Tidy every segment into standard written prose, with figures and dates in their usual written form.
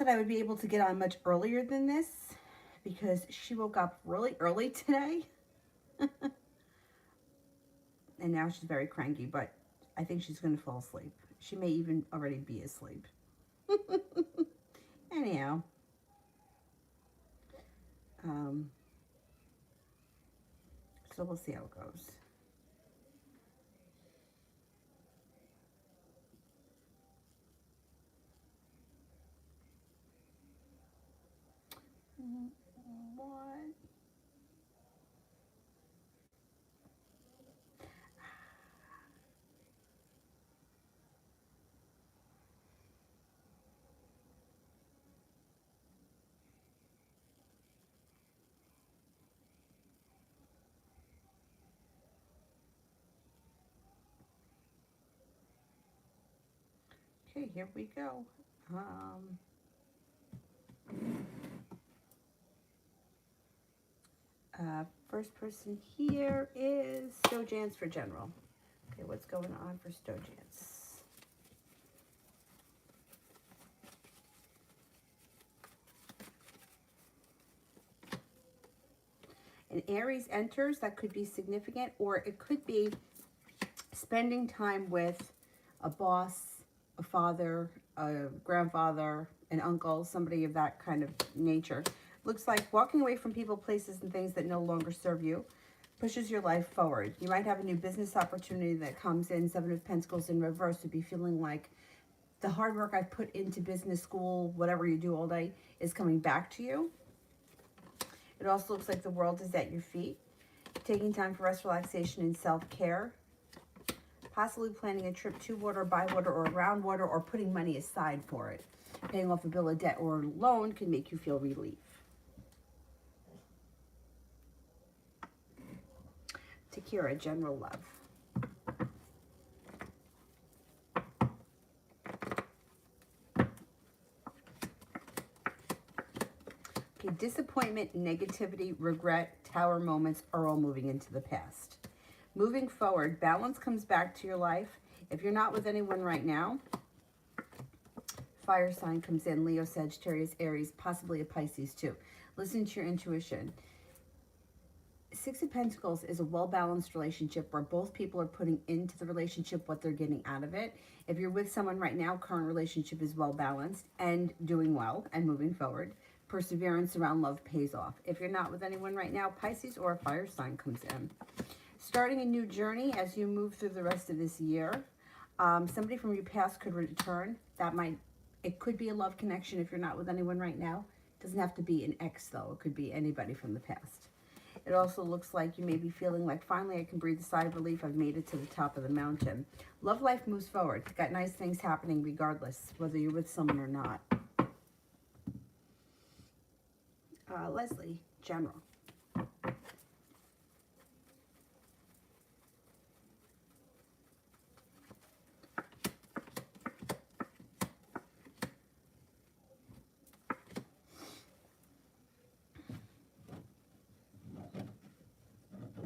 that I would be able to get on much earlier than this because she woke up really early today. And now she's very cranky, but I think she's going to fall asleep. She may even already be asleep. Anyhow. So we'll see how it goes. What? Okay, here we go. First person here is Stojans for general. Okay, what's going on for Stojans? An Aries enters, that could be significant, or it could be spending time with a boss, a father, a grandfather, an uncle, somebody of that kind of nature. Looks like walking away from people, places, and things that no longer serve you pushes your life forward. You might have a new business opportunity that comes in. Seven of Pentacles in reverse would be feeling like the hard work I've put into business school, whatever you do all day, is coming back to you. It also looks like the world is at your feet. Taking time for rest, relaxation, and self-care. Possibly planning a trip to water, by water, or around water, or putting money aside for it. Paying off a bill of debt or loan can make you feel relief. Takira, general love. Okay, disappointment, negativity, regret, tower moments are all moving into the past. Moving forward, balance comes back to your life. If you're not with anyone right now, fire sign comes in, Leo, Sagittarius, Aries, possibly a Pisces too. Listen to your intuition. Six of Pentacles is a well-balanced relationship where both people are putting into the relationship what they're getting out of it. If you're with someone right now, current relationship is well-balanced and doing well and moving forward. Perseverance around love pays off. If you're not with anyone right now, Pisces or a fire sign comes in. Starting a new journey as you move through the rest of this year. Somebody from your past could return. It could be a love connection if you're not with anyone right now. It doesn't have to be an ex though. It could be anybody from the past. It also looks like you may be feeling like, finally, I can breathe a sigh of relief. I've made it to the top of the mountain. Love life moves forward. Got nice things happening regardless, whether you're with someone or not. Leslie, general.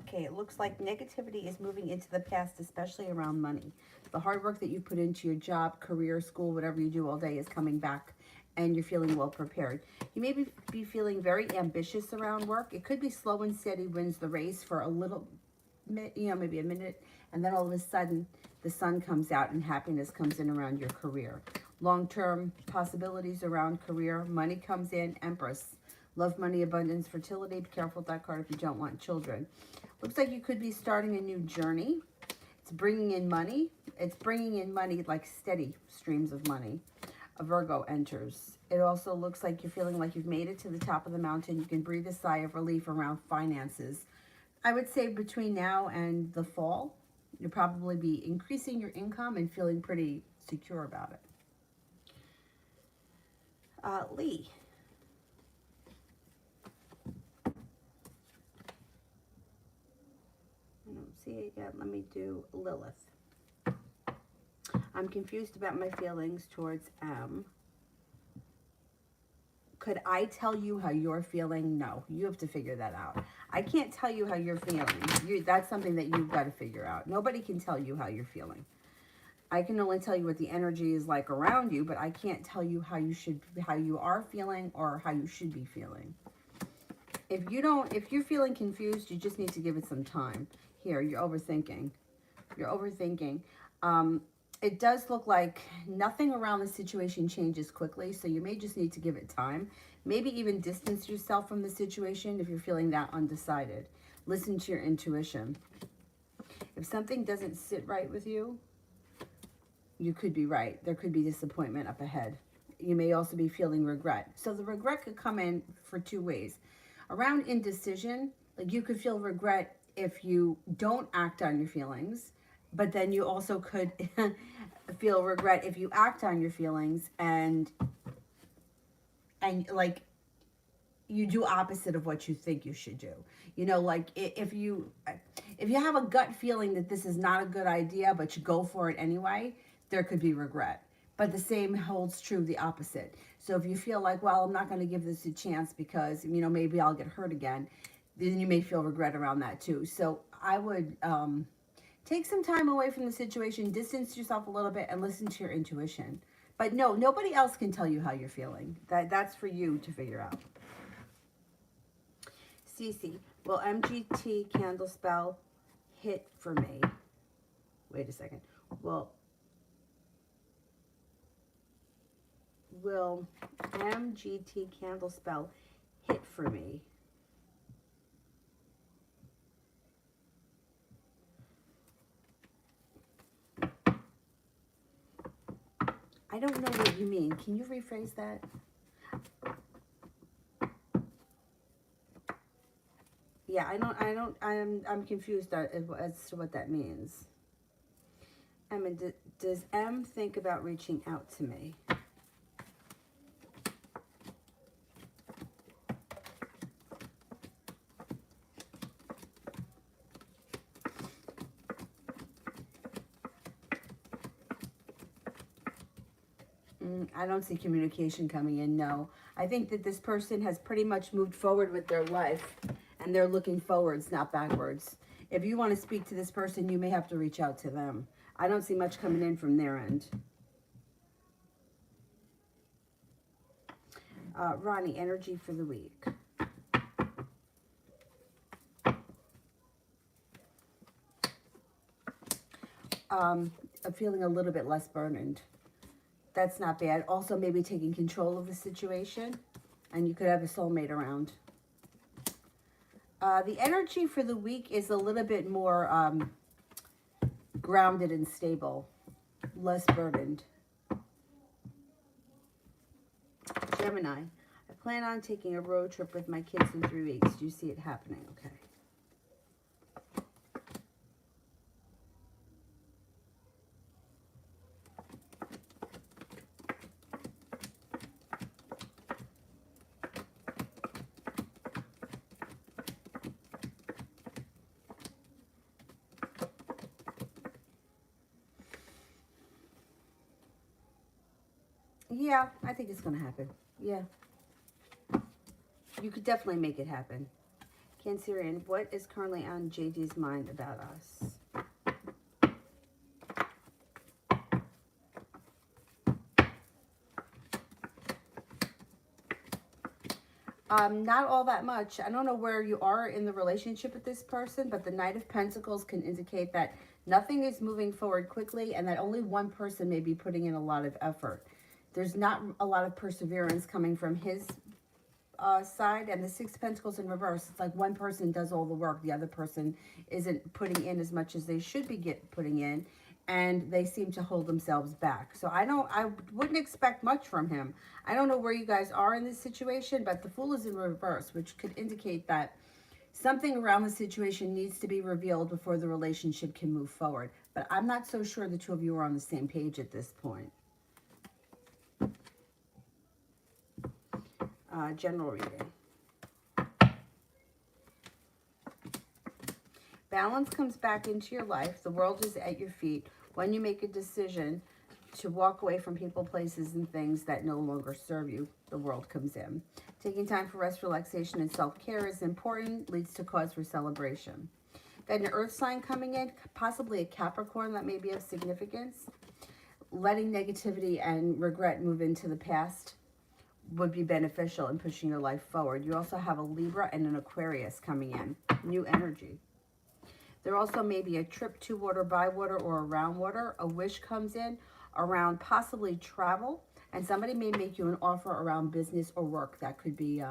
Okay, it looks like negativity is moving into the past, especially around money. The hard work that you put into your job, career, school, whatever you do all day is coming back and you're feeling well prepared. You may be feeling very ambitious around work. It could be slow and steady wins the race for a little, maybe a minute, and then all of a sudden the sun comes out and happiness comes in around your career. Long-term possibilities around career, money comes in, Empress. Love, money, abundance, fertility. Be careful with that card if you don't want children. Looks like you could be starting a new journey. It's bringing in money. It's bringing in money like steady streams of money. A Virgo enters. It also looks like you're feeling like you've made it to the top of the mountain. You can breathe a sigh of relief around finances. I would say between now and the fall, you'll probably be increasing your income and feeling pretty secure about it. Lee. I don't see it yet. Let me do Lilith. I'm confused about my feelings towards M. Could I tell you how you're feeling? No, you have to figure that out. I can't tell you how you're feeling. That's something that you've got to figure out. Nobody can tell you how you're feeling. I can only tell you what the energy is like around you, but I can't tell you how you are feeling or how you should be feeling. If you're feeling confused, you just need to give it some time. Here, you're overthinking. You're overthinking. It does look like nothing around the situation changes quickly, so you may just need to give it time. Maybe even distance yourself from the situation if you're feeling that undecided. Listen to your intuition. If something doesn't sit right with you, you could be right. There could be disappointment up ahead. You may also be feeling regret. So the regret could come in for two ways. Around indecision, like you could feel regret if you don't act on your feelings, but then you also could feel regret if you act on your feelings and like you do opposite of what you think you should do. You know, like if you have a gut feeling that this is not a good idea, but you go for it anyway, there could be regret. But the same holds true the opposite. So if you feel like, well, I'm not going to give this a chance because, you know, maybe I'll get hurt again, then you may feel regret around that too. So I would take some time away from the situation, distance yourself a little bit, and listen to your intuition. But no, nobody else can tell you how you're feeling. That's for you to figure out. Cece, will MGT candle spell hit for me? Wait a second. Will MGT candle spell hit for me? I don't know what you mean. Can you rephrase that? Yeah, I'm confused as to what that means. Emma, does M think about reaching out to me? I don't see communication coming in, no. I think that this person has pretty much moved forward with their life, and they're looking forwards, not backwards. If you want to speak to this person, you may have to reach out to them. I don't see much coming in from their end. Ronnie, energy for the week. I'm feeling a little bit less burdened. That's not bad. Also, maybe taking control of the situation, and you could have a soulmate around. The energy for the week is a little bit more grounded and stable, less burdened. Gemini, I plan on taking a road trip with my kids in 3 weeks. Do you see it happening? Okay. Yeah, I think it's going to happen. Yeah. You could definitely make it happen. Cancerian, what is currently on JD's mind about us? Not all that much. I don't know where you are in the relationship with this person, but the Knight of Pentacles can indicate that nothing is moving forward quickly and that only one person may be putting in a lot of effort. There's not a lot of perseverance coming from his side, and the Six of Pentacles in reverse. It's like one person does all the work, the other person isn't putting in as much as they should be putting in, and they seem to hold themselves back. So I wouldn't expect much from him. I don't know where you guys are in this situation, but the Fool is in reverse, which could indicate that something around the situation needs to be revealed before the relationship can move forward. But I'm not so sure the two of you are on the same page at this point. General reading. Balance comes back into your life. The world is at your feet when you make a decision to walk away from people, places, and things that no longer serve you. The world comes in. Taking time for rest, relaxation, and self-care is important, leads to cause for celebration. Got an earth sign coming in, possibly a Capricorn that may be of significance. letting negativity and regret move into the past would be beneficial in pushing your life forward. You also have a Libra and an Aquarius coming in. New energy. There also may be a trip to water, by water, or around water. A wish comes in around possibly travel. And somebody may make you an offer around business or work that could be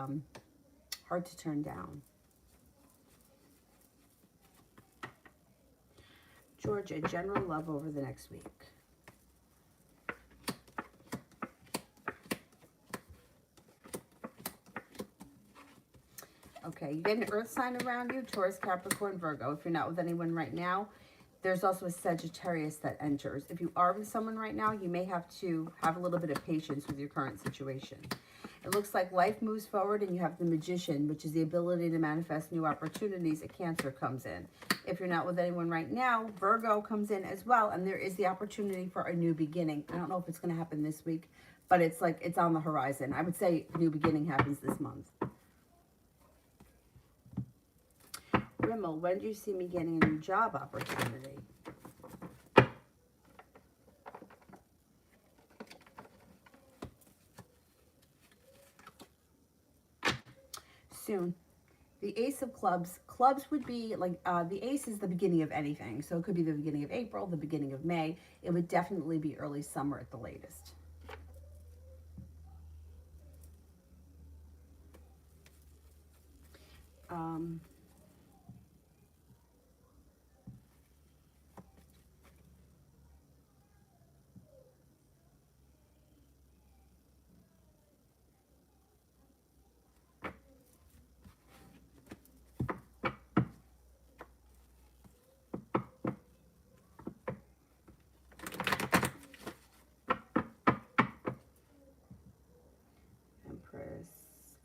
hard to turn down. Georgia, general love over the next week. Okay, you get an earth sign around you, Taurus, Capricorn, Virgo. If you're not with anyone right now, there's also a Sagittarius that enters. If you are with someone right now, you may have to have a little bit of patience with your current situation. It looks like life moves forward and you have the Magician, which is the ability to manifest new opportunities. A Cancer comes in. If you're not with anyone right now, Virgo comes in as well, and there is the opportunity for a new beginning. I don't know if it's going to happen this week, but it's like it's on the horizon. I would say new beginning happens this month. Rimmel, when do you see me getting a new job opportunity? Soon. The Ace of Clubs. Clubs would be like, the Ace is the beginning of anything. So it could be the beginning of April, the beginning of May. It would definitely be early summer at the latest. Empress.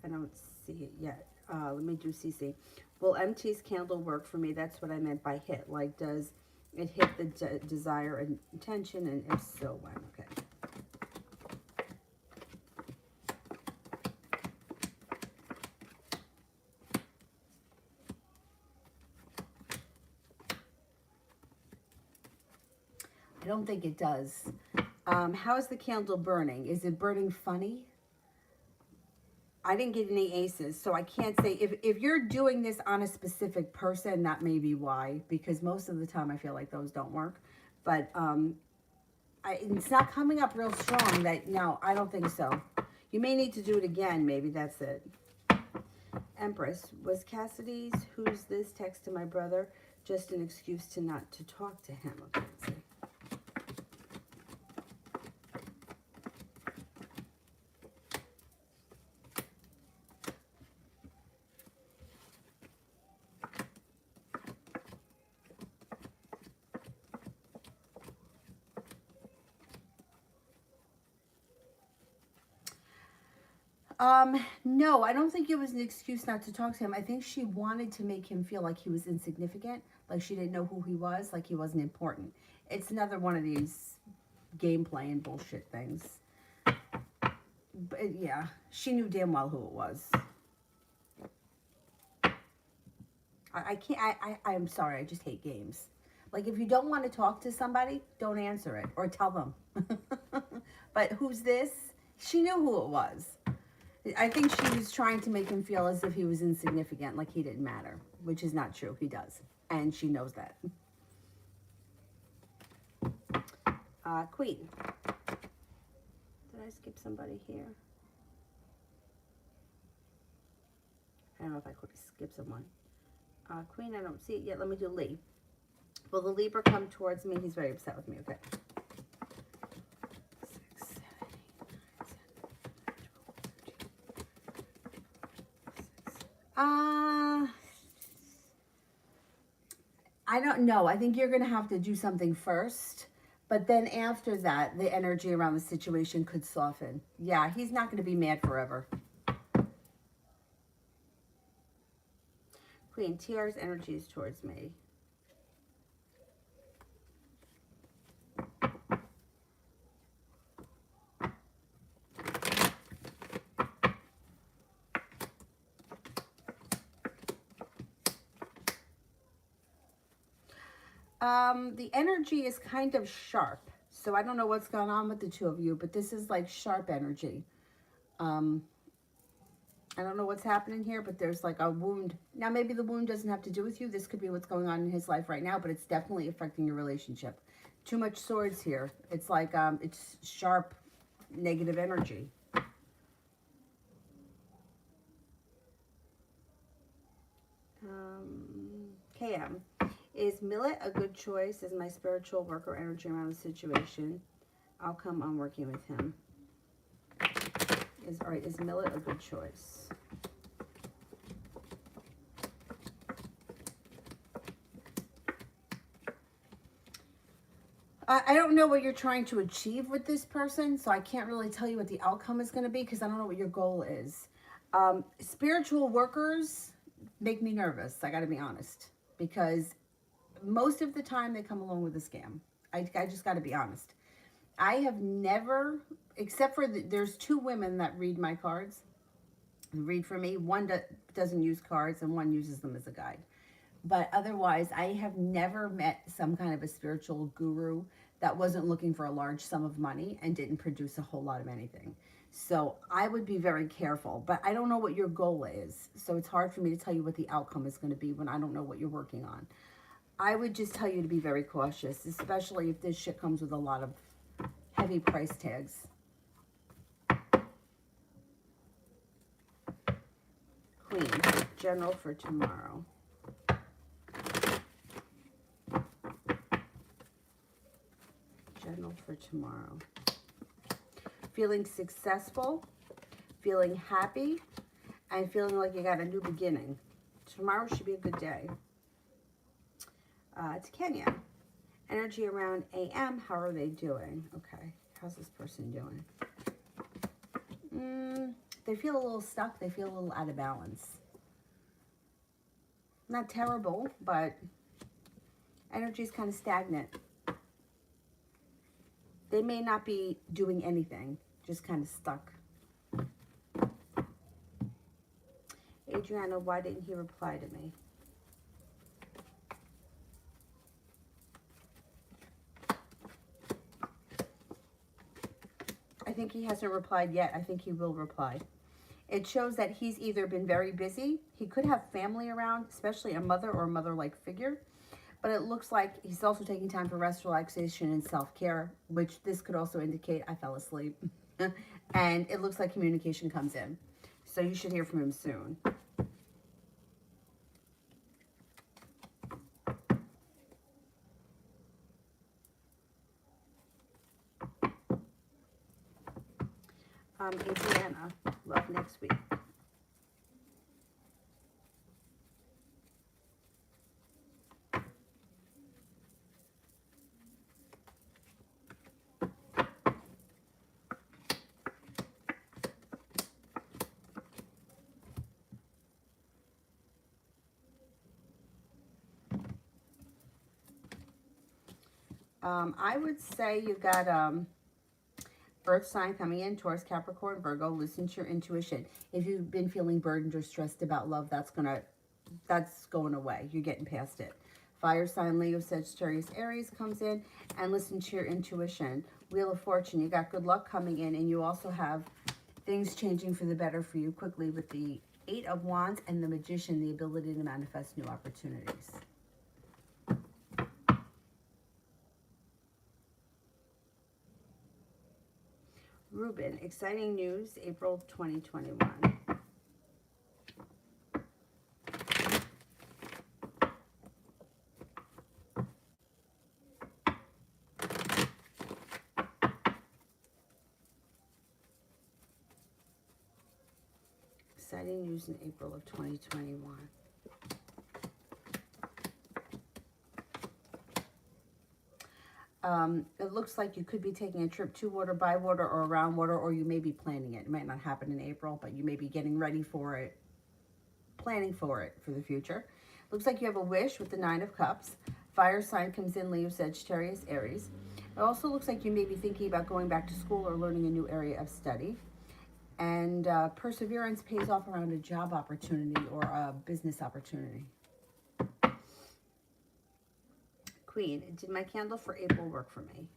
I don't see it yet. Let me do CC. Will MT's candle work for me? That's what I meant by hit. Like, does it hit the desire and intention? And if so, when? Okay. I don't think it does. How is the candle burning? Is it burning funny? I didn't get any aces, so I can't say. If you're doing this on a specific person, that may be why, because most of the time I feel like those don't work. But it's not coming up real strong. That no, I don't think so. You may need to do it again. Maybe that's it. Empress, was Cassidy's "Who's this?" text to my brother just an excuse to not to talk to him? Okay, let's see. No, I don't think it was an excuse not to talk to him. I think she wanted to make him feel like he was insignificant, like she didn't know who he was, like he wasn't important. It's another one of these game playing bullshit things. But yeah, she knew damn well who it was. I can't, I'm sorry, I just hate games. Like, if you don't want to talk to somebody, don't answer it or tell them. But who's this? She knew who it was. I think she was trying to make him feel as if he was insignificant, like he didn't matter, which is not true. He does, and she knows that. Queen. Did I skip somebody here? I don't know if I could skip someone. Queen, I don't see it yet. Let me do Lee. Will the Libra come towards me? He's very upset with me. Okay. 6, 7, 8, 9, 10, 11, 12, 13. I don't know. I think you're going to have to do something first. But then after that, the energy around the situation could soften. Yeah, he's not going to be mad forever. Queen, TR's energy is towards me. The energy is kind of sharp. So I don't know what's going on with the two of you, but this is like sharp energy. I don't know what's happening here, but there's like a wound. Now, maybe the wound doesn't have to do with you. This could be what's going on in his life right now, but it's definitely affecting your relationship. Too much swords here. It's like, it's sharp, negative energy. KM. Is Millet a good choice as my spiritual worker energy around the situation? Outcome on working with him. Is Millet a good choice? I don't know what you're trying to achieve with this person, so I can't really tell you what the outcome is going to be because I don't know what your goal is. Spiritual workers make me nervous, I got to be honest, because most of the time they come along with a scam. I just got to be honest. I have never, except for there's two women that read my cards, read for me. One doesn't use cards and one uses them as a guide. But otherwise, I have never met some kind of a spiritual guru that wasn't looking for a large sum of money and didn't produce a whole lot of anything. So I would be very careful, but I don't know what your goal is. So it's hard for me to tell you what the outcome is going to be when I don't know what you're working on. I would just tell you to be very cautious, especially if this shit comes with a lot of heavy price tags. Queen, general for tomorrow. General for tomorrow. Feeling successful, feeling happy, and feeling like you got a new beginning. Tomorrow should be a good day. It's Kenya. Energy around AM. How are they doing? Okay. How's this person doing? They feel a little stuck. They feel a little out of balance. Not terrible, but energy is kind of stagnant. They may not be doing anything, just kind of stuck. Adriana, why didn't he reply to me? I think he hasn't replied yet. I think he will reply. It shows that he's either been very busy. He could have family around, especially a mother or a mother-like figure. But it looks like he's also taking time for rest, relaxation, and self-care, which this could also indicate I fell asleep. And it looks like communication comes in. So you should hear from him soon. Adriana, love next week. I would say you got Earth sign coming in, Taurus, Capricorn, Virgo. Listen to your intuition. If you've been feeling burdened or stressed about love, that's going away. You're getting past it. Fire sign, Leo, Sagittarius, Aries comes in, and listen to your intuition. Wheel of Fortune, you got good luck coming in, and you also have things changing for the better for you quickly with the Eight of Wands and the Magician, the ability to manifest new opportunities. Ruben, exciting news, April 2021. Exciting news in April of 2021. It looks like you could be taking a trip to water, by water, or around water, or you may be planning it. It might not happen in April, but you may be getting ready for it, planning for it for the future. Looks like you have a wish with the Nine of Cups. Fire sign comes in, Leo, Sagittarius, Aries. It also looks like you may be thinking about going back to school or learning a new area of study. And perseverance pays off around a job opportunity or a business opportunity. Queen, did my candle for April work for me?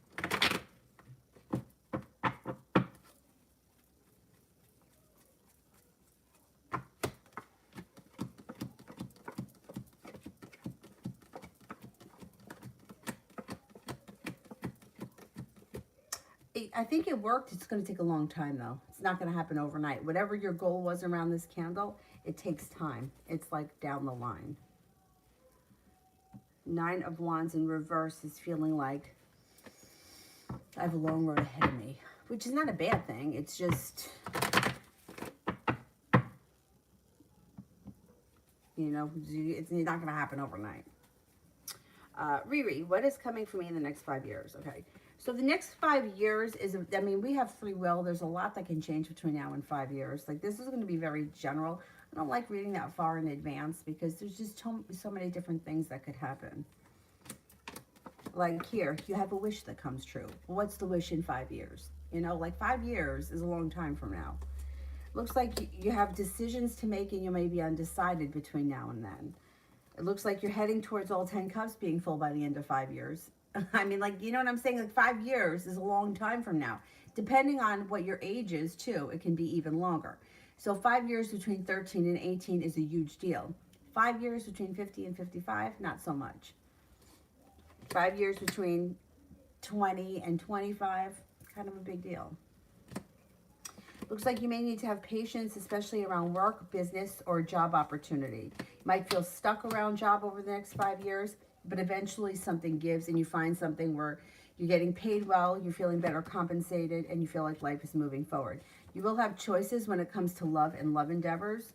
I think it worked. It's going to take a long time, though. It's not going to happen overnight. Whatever your goal was around this candle, it takes time. It's like down the line. Nine of Wands in reverse is feeling like I have a long road ahead of me, which is not a bad thing. It's just, you know, it's not going to happen overnight. Riri, what is coming for me in the next 5 years? Okay. So the next 5 years is, I mean, we have free will. There's a lot that can change between now and 5 years. Like, this is going to be very general. I don't like reading that far in advance because there's just so many different things that could happen. Like here, you have a wish that comes true. What's the wish in 5 years? You know, like 5 years is a long time from now. Looks like you have decisions to make and you may be undecided between now and then. It looks like you're heading towards all 10 cups being full by the end of 5 years. I mean, like, you know what I'm saying? Like 5 years is a long time from now. Depending on what your age is, too, it can be even longer. So 5 years between 13 and 18 is a huge deal. 5 years between 50 and 55, not so much. 5 years between 20 and 25, kind of a big deal. Looks like you may need to have patience, especially around work, business, or job opportunity. You might feel stuck around job over the next 5 years, but eventually something gives and you find something where you're getting paid well, you're feeling better compensated, and you feel like life is moving forward. You will have choices when it comes to love and love endeavors.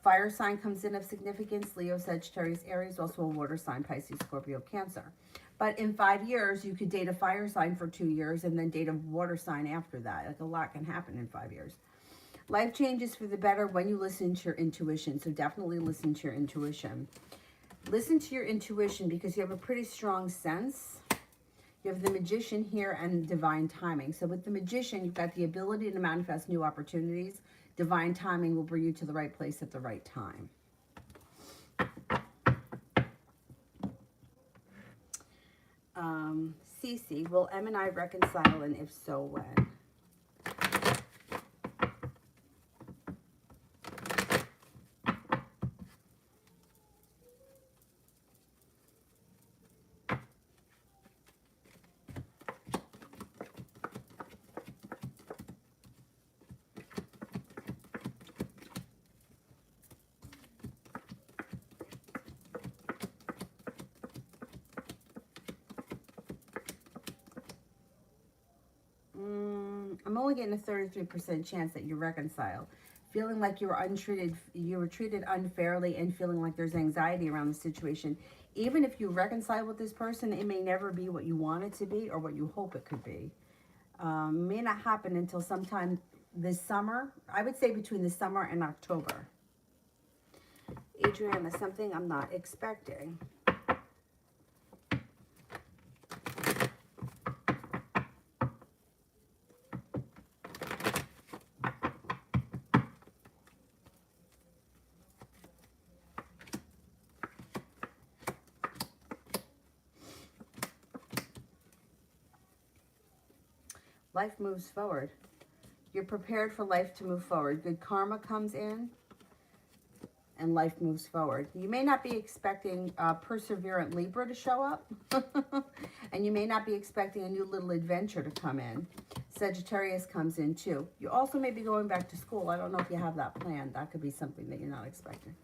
Fire sign comes in of significance, Leo, Sagittarius, Aries, also a water sign, Pisces, Scorpio, Cancer. But in 5 years, you could date a fire sign for 2 years and then date a water sign after that. Like, a lot can happen in 5 years. Life changes for the better when you listen to your intuition. So definitely listen to your intuition. Listen to your intuition because you have a pretty strong sense. You have the Magician here and divine timing. So with the Magician, you've got the ability to manifest new opportunities. Divine timing will bring you to the right place at the right time. Cece, will M and I reconcile, and if so, when? I'm only getting a 33% chance that you reconcile. Feeling like you were treated unfairly, and feeling like there's anxiety around the situation. Even if you reconcile with this person, it may never be what you want it to be or what you hope it could be. May not happen until sometime this summer. I would say between the summer and October. Adriana, something I'm not expecting. Life moves forward. You're prepared for life to move forward. Good karma comes in and life moves forward. You may not be expecting a perseverant Libra to show up. And you may not be expecting a new little adventure to come in. Sagittarius comes in too. You also may be going back to school. I don't know if you have that planned. That could be something that you're not expecting.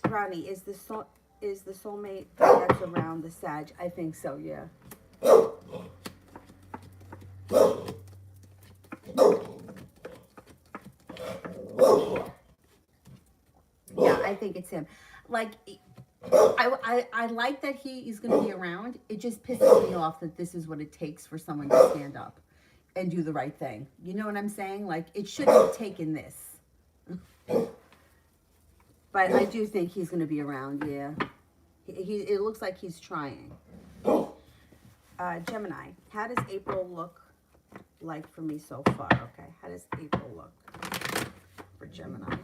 Ronnie, is the soulmate that's around the Sag? I think so, yeah. Yeah, I think it's him. Like, I like that he is going to be around. It just pisses me off that this is what it takes for someone to stand up and do the right thing. You know what I'm saying? Like, it shouldn't have taken this. But I do think he's going to be around, yeah. It looks like he's trying. Gemini, how does April look like for me so far? Okay, how does April look for Gemini?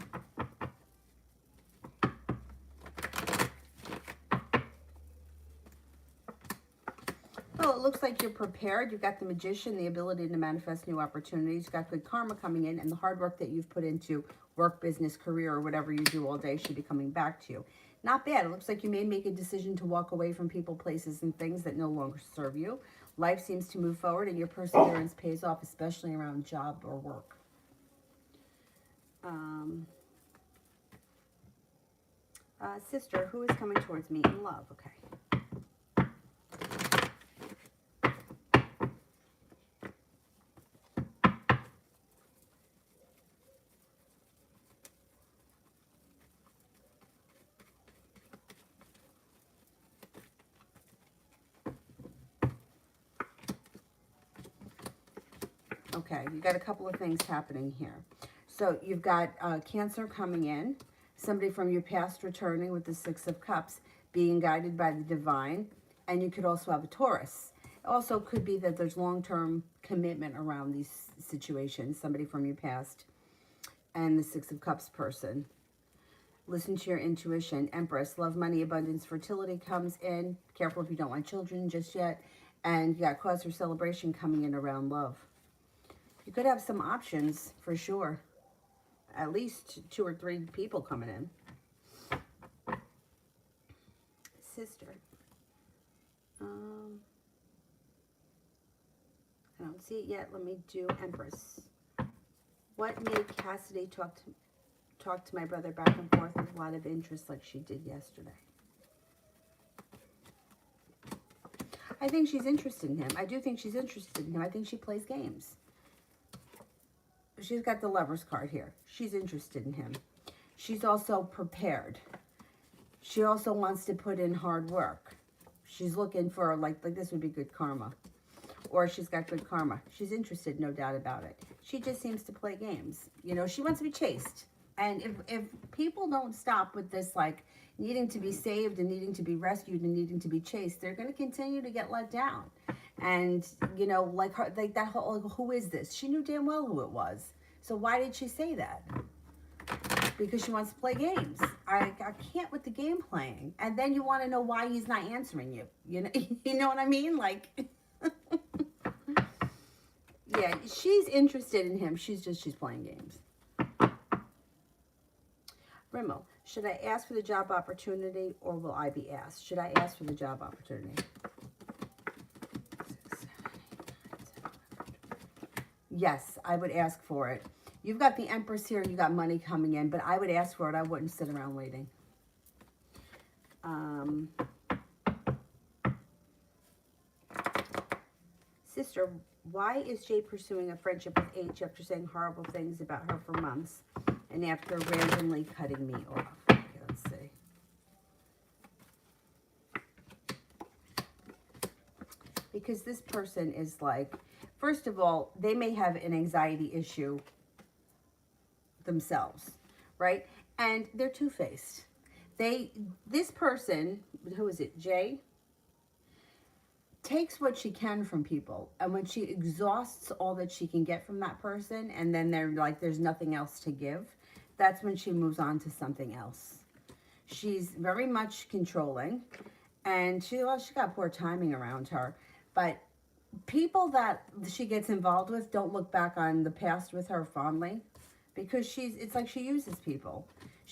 Well, it looks like you're prepared. You've got the Magician, the ability to manifest new opportunities. You've got good karma coming in, and the hard work that you've put into work, business, career, or whatever you do all day should be coming back to you. Not bad. It looks like you may make a decision to walk away from people, places, and things that no longer serve you. Life seems to move forward and your perseverance pays off, especially around job or work. Sister, who is coming towards me in love? Okay. Okay, you got a couple of things happening here. So you've got Cancer coming in, somebody from your past returning with the Six of Cups, being guided by the divine, and you could also have a Taurus. It also could be that there's long-term commitment around these situations, somebody from your past and the Six of Cups person. Listen to your intuition. Empress, love, money, abundance, fertility comes in. Careful if you don't want children just yet. And you got cause for celebration coming in around love. You could have some options for sure. At least 2 or 3 people coming in. Sister. I don't see it yet. Let me do Empress. What made Cassidy talk to my brother back and forth with a lot of interest like she did yesterday? I think she's interested in him. I do think she's interested in him. I think she plays games. She's got the Lover's card here. She's interested in him. She's also prepared. She also wants to put in hard work. She's looking for, like this would be good karma. Or she's got good karma. She's interested, no doubt about it. She just seems to play games. You know, she wants to be chased. And if people don't stop with this, like, needing to be saved and needing to be rescued and needing to be chased, they're going to continue to get let down. And, you know, like that whole, like, who is this? She knew damn well who it was. So why did she say that? Because she wants to play games. I can't with the game playing. And then you want to know why he's not answering you. You know what I mean? Like, yeah, she's interested in him. She's playing games. Rimmel, should I ask for the job opportunity or will I be asked? Should I ask for the job opportunity? Yes, I would ask for it. You've got the Empress here, you got money coming in, but I would ask for it. I wouldn't sit around waiting. Sister, why is Jay pursuing a friendship with H after saying horrible things about her for months and after randomly cutting me off? Okay, let's see. Because this person is like, first of all, they may have an anxiety issue themselves, right? And they're two-faced. This person, who is it, Jay, takes what she can from people. And when she exhausts all that she can get from that person, and then they're like, there's nothing else to give, that's when she moves on to something else. She's very much controlling, and she got poor timing around her. But people that she gets involved with don't look back on the past with her fondly, because it's like she uses people,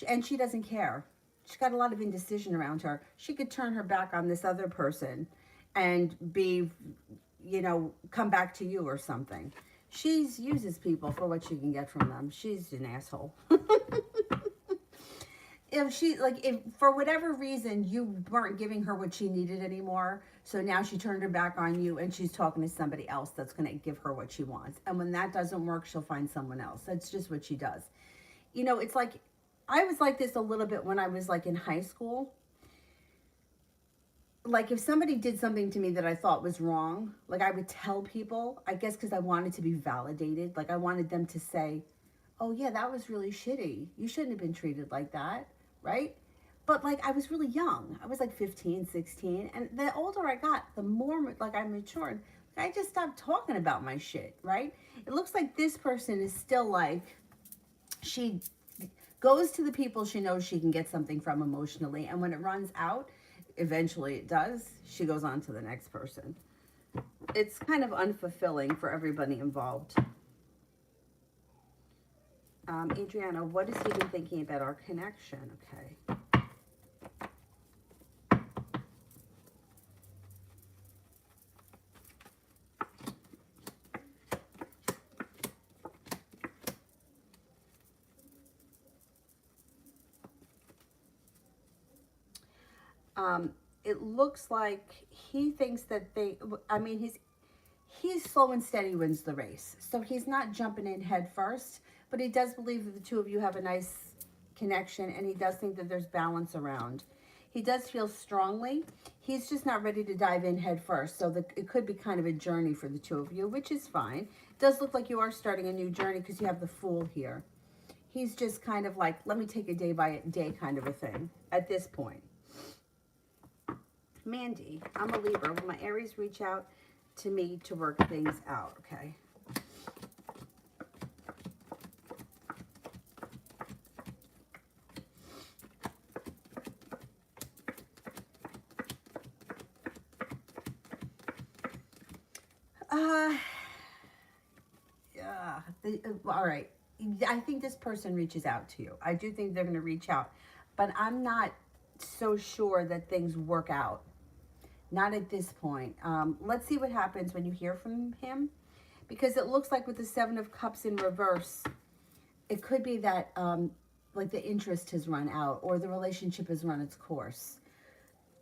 and she doesn't care. She's got a lot of indecision around her. She could turn her back on this other person and be, you know, come back to you or something. She uses people for what she can get from them. She's an asshole. If for whatever reason you weren't giving her what she needed anymore, so now she turned her back on you and she's talking to somebody else that's going to give her what she wants. And when that doesn't work, she'll find someone else. That's just what she does. You know, it's like, I was like this a little bit when I was like in high school. Like if somebody did something to me that I thought was wrong, like I would tell people, I guess because I wanted to be validated. Like I wanted them to say, oh yeah, that was really shitty. You shouldn't have been treated like that. Right? But like I was really young. I was like 15, 16. And the older I got, the more like I matured. I just stopped talking about my shit, right? It looks like this person is still like, she goes to the people she knows she can get something from emotionally. And when it runs out, eventually it does, she goes on to the next person. It's kind of unfulfilling for everybody involved. Adriana, what is he been thinking about our connection? Okay. It looks like he thinks that he's slow and steady wins the race. So he's not jumping in head first, but he does believe that the two of you have a nice connection, and he does think that there's balance around. He does feel strongly. He's just not ready to dive in head first. So it could be kind of a journey for the two of you, which is fine. It does look like you are starting a new journey because you have the Fool here. He's just kind of like, let me take a day by day kind of a thing at this point. Mandy, I'm a Libra. Will my Aries reach out to me to work things out? Okay. Yeah. All right. I think this person reaches out to you. I do think they're going to reach out, but I'm not so sure that things work out. Not at this point. Let's see what happens when you hear from him, because it looks like with the Seven of Cups in reverse, it could be that like the interest has run out or the relationship has run its course.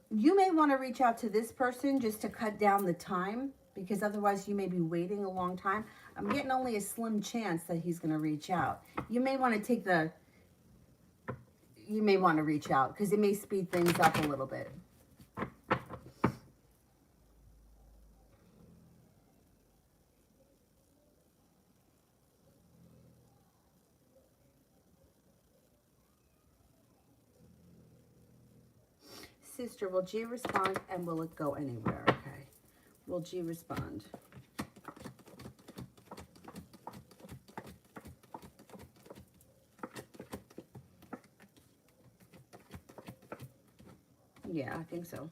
You may want to reach out to this person just to cut down the time, because otherwise you may be waiting a long time. I'm getting only a slim chance that he's going to reach out. You may want to reach out because it may speed things up a little bit. Sister, will G respond and will it go anywhere? Okay. Will G respond? Yeah, I think so.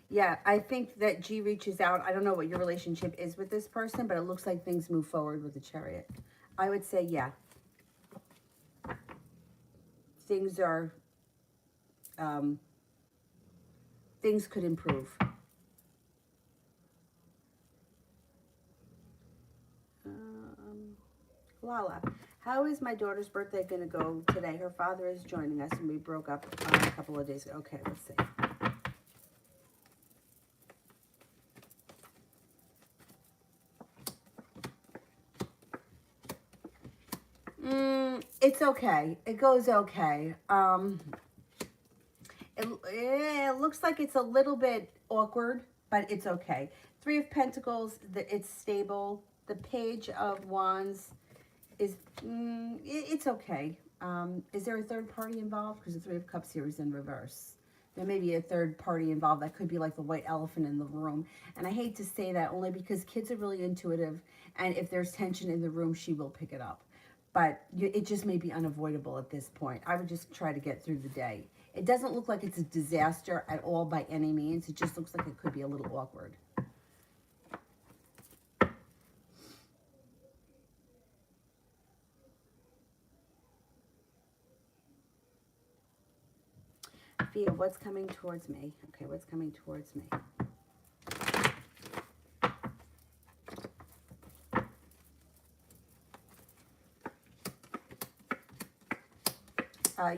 Yeah, I think that G reaches out. I don't know what your relationship is with this person, but it looks like things move forward with the Chariot. I would say, yeah. Things are, things could improve. Lala, how is my daughter's birthday going to go today? Her father is joining us, and we broke up a couple of days ago. Okay, let's see. It's okay. It goes okay. It looks like it's a little bit awkward, but it's okay. Three of Pentacles, it's stable. The Page of Wands is, it's okay. Is there a third party involved? Because the Three of Cups here is in reverse. There may be a third party involved. That could be like the white elephant in the room. And I hate to say that only because kids are really intuitive. And if there's tension in the room, she will pick it up. But it just may be unavoidable at this point. I would just try to get through the day. It doesn't look like it's a disaster at all by any means. It just looks like it could be a little awkward. Fia, what's coming towards me? Okay, what's coming towards me?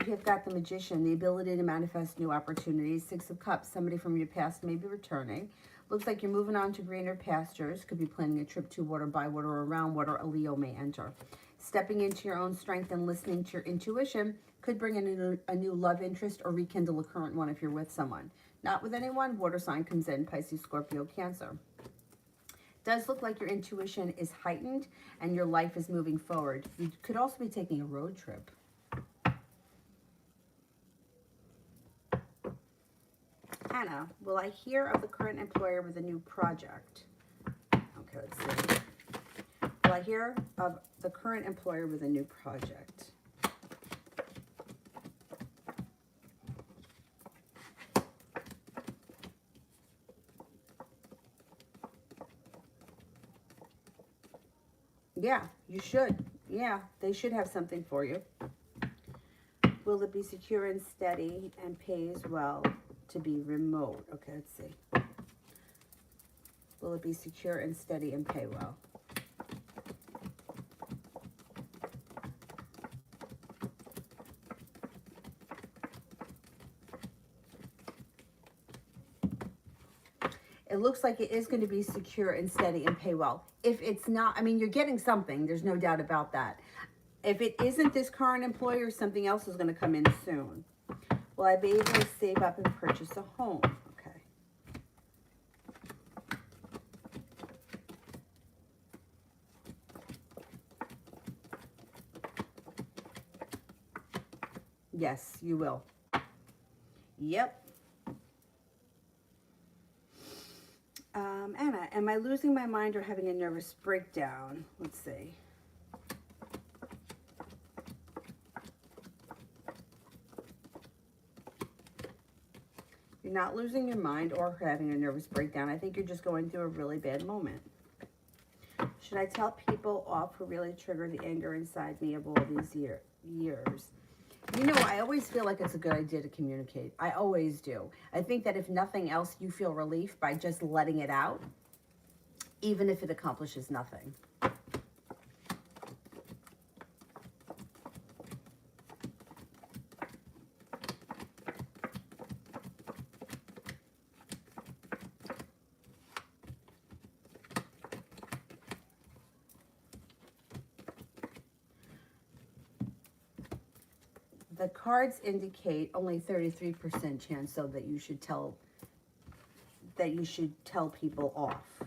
You have got the Magician, the ability to manifest new opportunities. Six of Cups, somebody from your past may be returning. Looks like you're moving on to greener pastures. Could be planning a trip to water, by water, or around water. A Leo may enter. Stepping into your own strength and listening to your intuition could bring in a new love interest or rekindle a current one if you're with someone. Not with anyone, water sign comes in, Pisces, Scorpio, Cancer. Does look like your intuition is heightened and your life is moving forward. You could also be taking a road trip. Anna, will I hear of the current employer with a new project? Okay, let's see. Will I hear of the current employer with a new project? Yeah, you should. Yeah, they should have something for you. Will it be secure and steady and pays well to be remote? Okay, let's see. Will it be secure and steady and pay well? It looks like it is going to be secure and steady and pay well. If it's not, I mean, you're getting something. There's no doubt about that. If it isn't this current employer, something else is going to come in soon. Will I be able to save up and purchase a home? Okay. Yes, you will. Yep. Anna, am I losing my mind or having a nervous breakdown? Let's see. You're not losing your mind or having a nervous breakdown. I think you're just going through a really bad moment. Should I tell people off who really trigger the anger inside me of all these years? You know, I always feel like it's a good idea to communicate. I always do. I think that if nothing else, you feel relief by just letting it out, even if it accomplishes nothing. The cards indicate only 33% chance, so that you should tell people off.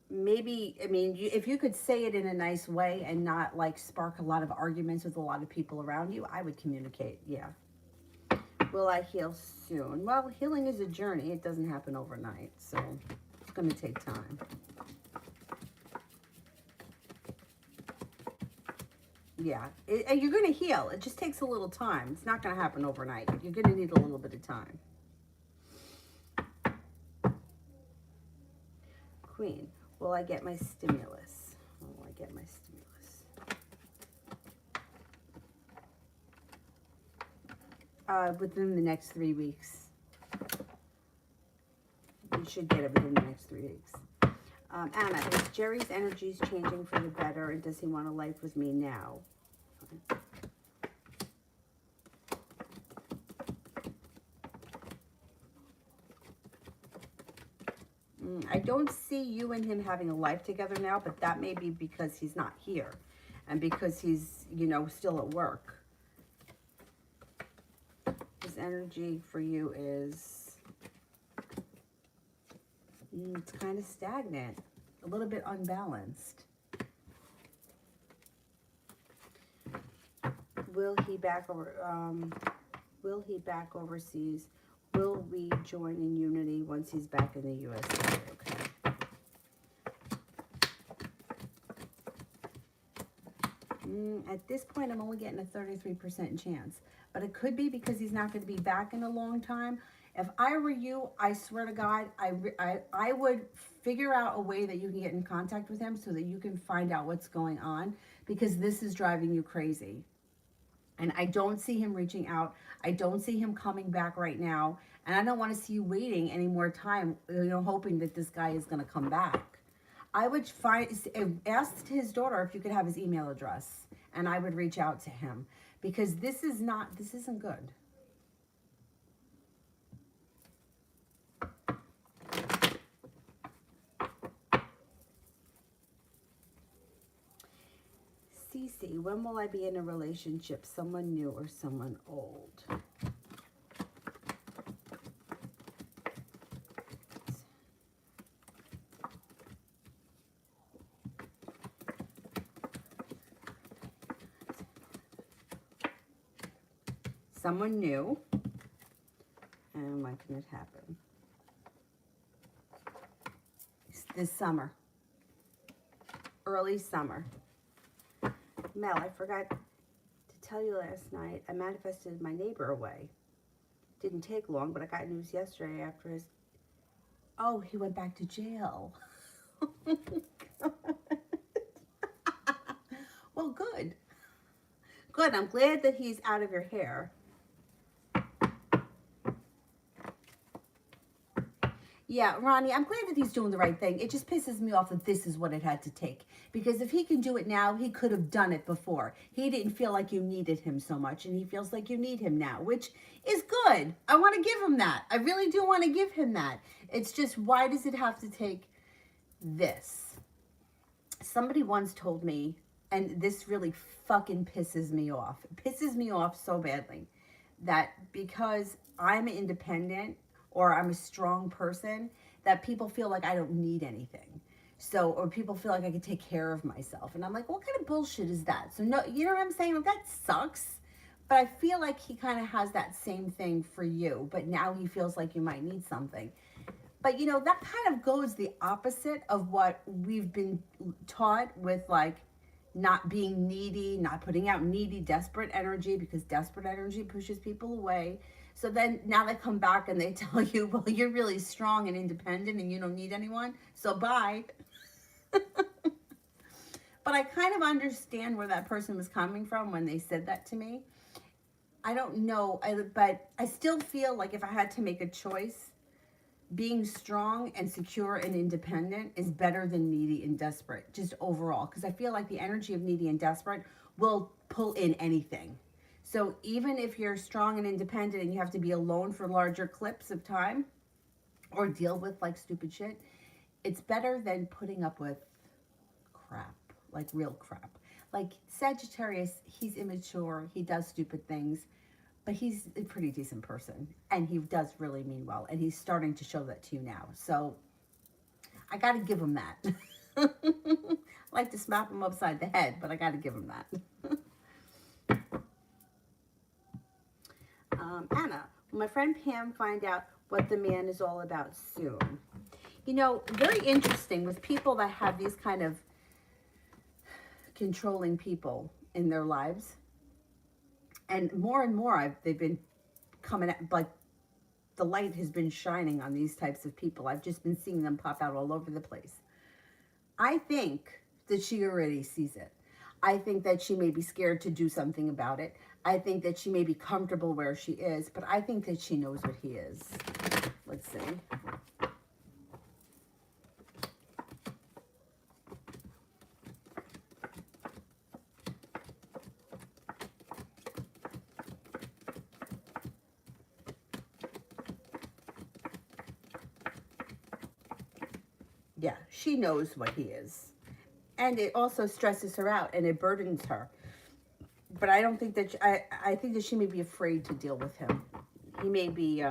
Maybe, I mean, if you could say it in a nice way and not like spark a lot of arguments with a lot of people around you, I would communicate. Yeah. Will I heal soon? Well, healing is a journey. It doesn't happen overnight, so it's going to take time. Yeah, and you're going to heal. It just takes a little time. It's not going to happen overnight. You're going to need a little bit of time. Queen, will I get my stimulus? Will I get my stimulus? Within the next 3 weeks. You should get it within the next 3 weeks. Anna, is Jerry's energies changing for the better, and does he want a life with me now? I don't see you and him having a life together now, but that may be because he's not here and because he's, you know, still at work. His energy for you is, it's kind of stagnant, a little bit unbalanced. Will he back overseas? Will we join in unity once he's back in the USA? Okay. At this point, I'm only getting a 33% chance. But it could be because he's not going to be back in a long time. If I were you, I swear to God, I would figure out a way that you can get in contact with him so that you can find out what's going on, because this is driving you crazy. And I don't see him reaching out. I don't see him coming back right now. And I don't want to see you waiting any more time, you know, hoping that this guy is going to come back. I would ask his daughter if you could have his email address, and I would reach out to him, because this isn't good. Cece, when will I be in a relationship? Someone new or someone old? Someone new. And when can it happen? This summer. Early summer. Mel, I forgot to tell you last night, I manifested my neighbor away. Didn't take long, but I got news yesterday after his... Oh, he went back to jail. Well, good. Good, I'm glad that he's out of your hair. Yeah, Ronnie, I'm glad that he's doing the right thing. It just pisses me off that this is what it had to take. Because if he can do it now, he could have done it before. He didn't feel like you needed him so much, and he feels like you need him now, which is good. I want to give him that. I really do want to give him that. It's just, why does it have to take this? Somebody once told me, and this really fucking pisses me off. It pisses me off so badly that because I'm independent or I'm a strong person, that people feel like I don't need anything. So, or people feel like I can take care of myself. And I'm like, what kind of bullshit is that? So, no, you know what I'm saying? Like, that sucks. But I feel like he kind of has that same thing for you. But now he feels like you might need something. But, you know, that kind of goes the opposite of what we've been taught with, like, not being needy, not putting out needy, desperate energy, because desperate energy pushes people away. So then now they come back and they tell you, well, you're really strong and independent and you don't need anyone. So bye. But I kind of understand where that person was coming from when they said that to me. I don't know, but I still feel like if I had to make a choice, being strong and secure and independent is better than needy and desperate, just overall. Because I feel like the energy of needy and desperate will pull in anything. So even if you're strong and independent and you have to be alone for larger clips of time or deal with like stupid shit, it's better than putting up with crap, like real crap. Like Sagittarius, he's immature, he does stupid things, but he's a pretty decent person and he does really mean well, and he's starting to show that to you now. So I got to give him that. I like to smack him upside the head, but I got to give him that. Anna, will my friend Pam find out what the man is all about soon? You know, very interesting with people that have these kind of controlling people in their lives. And more, they've been coming at, like, the light has been shining on these types of people. I've just been seeing them pop out all over the place. I think that she already sees it. I think that she may be scared to do something about it. I think that she may be comfortable where she is, but I think that she knows what he is. Let's see. Yeah, she knows what he is. And it also stresses her out and it burdens her. But I don't think that, I think that she may be afraid to deal with him. He may be,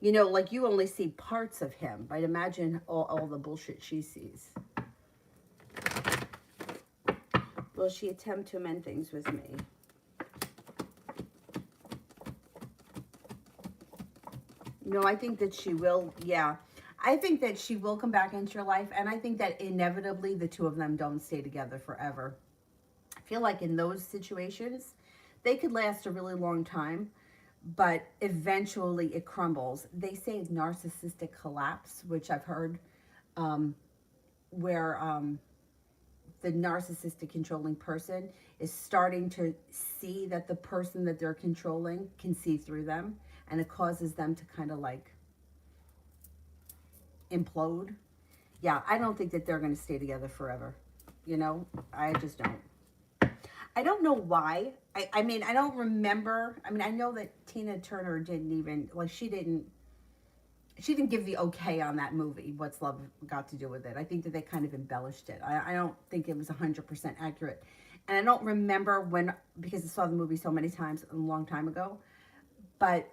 you know, like you only see parts of him, but imagine all the bullshit she sees. Will she attempt to amend things with me? No, I think that she will, yeah. I think that she will come back into your life, and I think that inevitably the two of them don't stay together forever. I feel like in those situations, they could last a really long time, but eventually it crumbles. They say narcissistic collapse, which I've heard, where the narcissistic controlling person is starting to see that the person that they're controlling can see through them, and it causes them to kind of like implode. Yeah, I don't think that they're going to stay together forever. You know, I just don't. I don't know why. I mean, I don't remember. I mean, I know that Tina Turner didn't even, like, she didn't give the okay on that movie. What's Love Got to Do with It? I think that they kind of embellished it. I don't think it was 100% accurate. And I don't remember when, because I saw the movie so many times a long time ago. But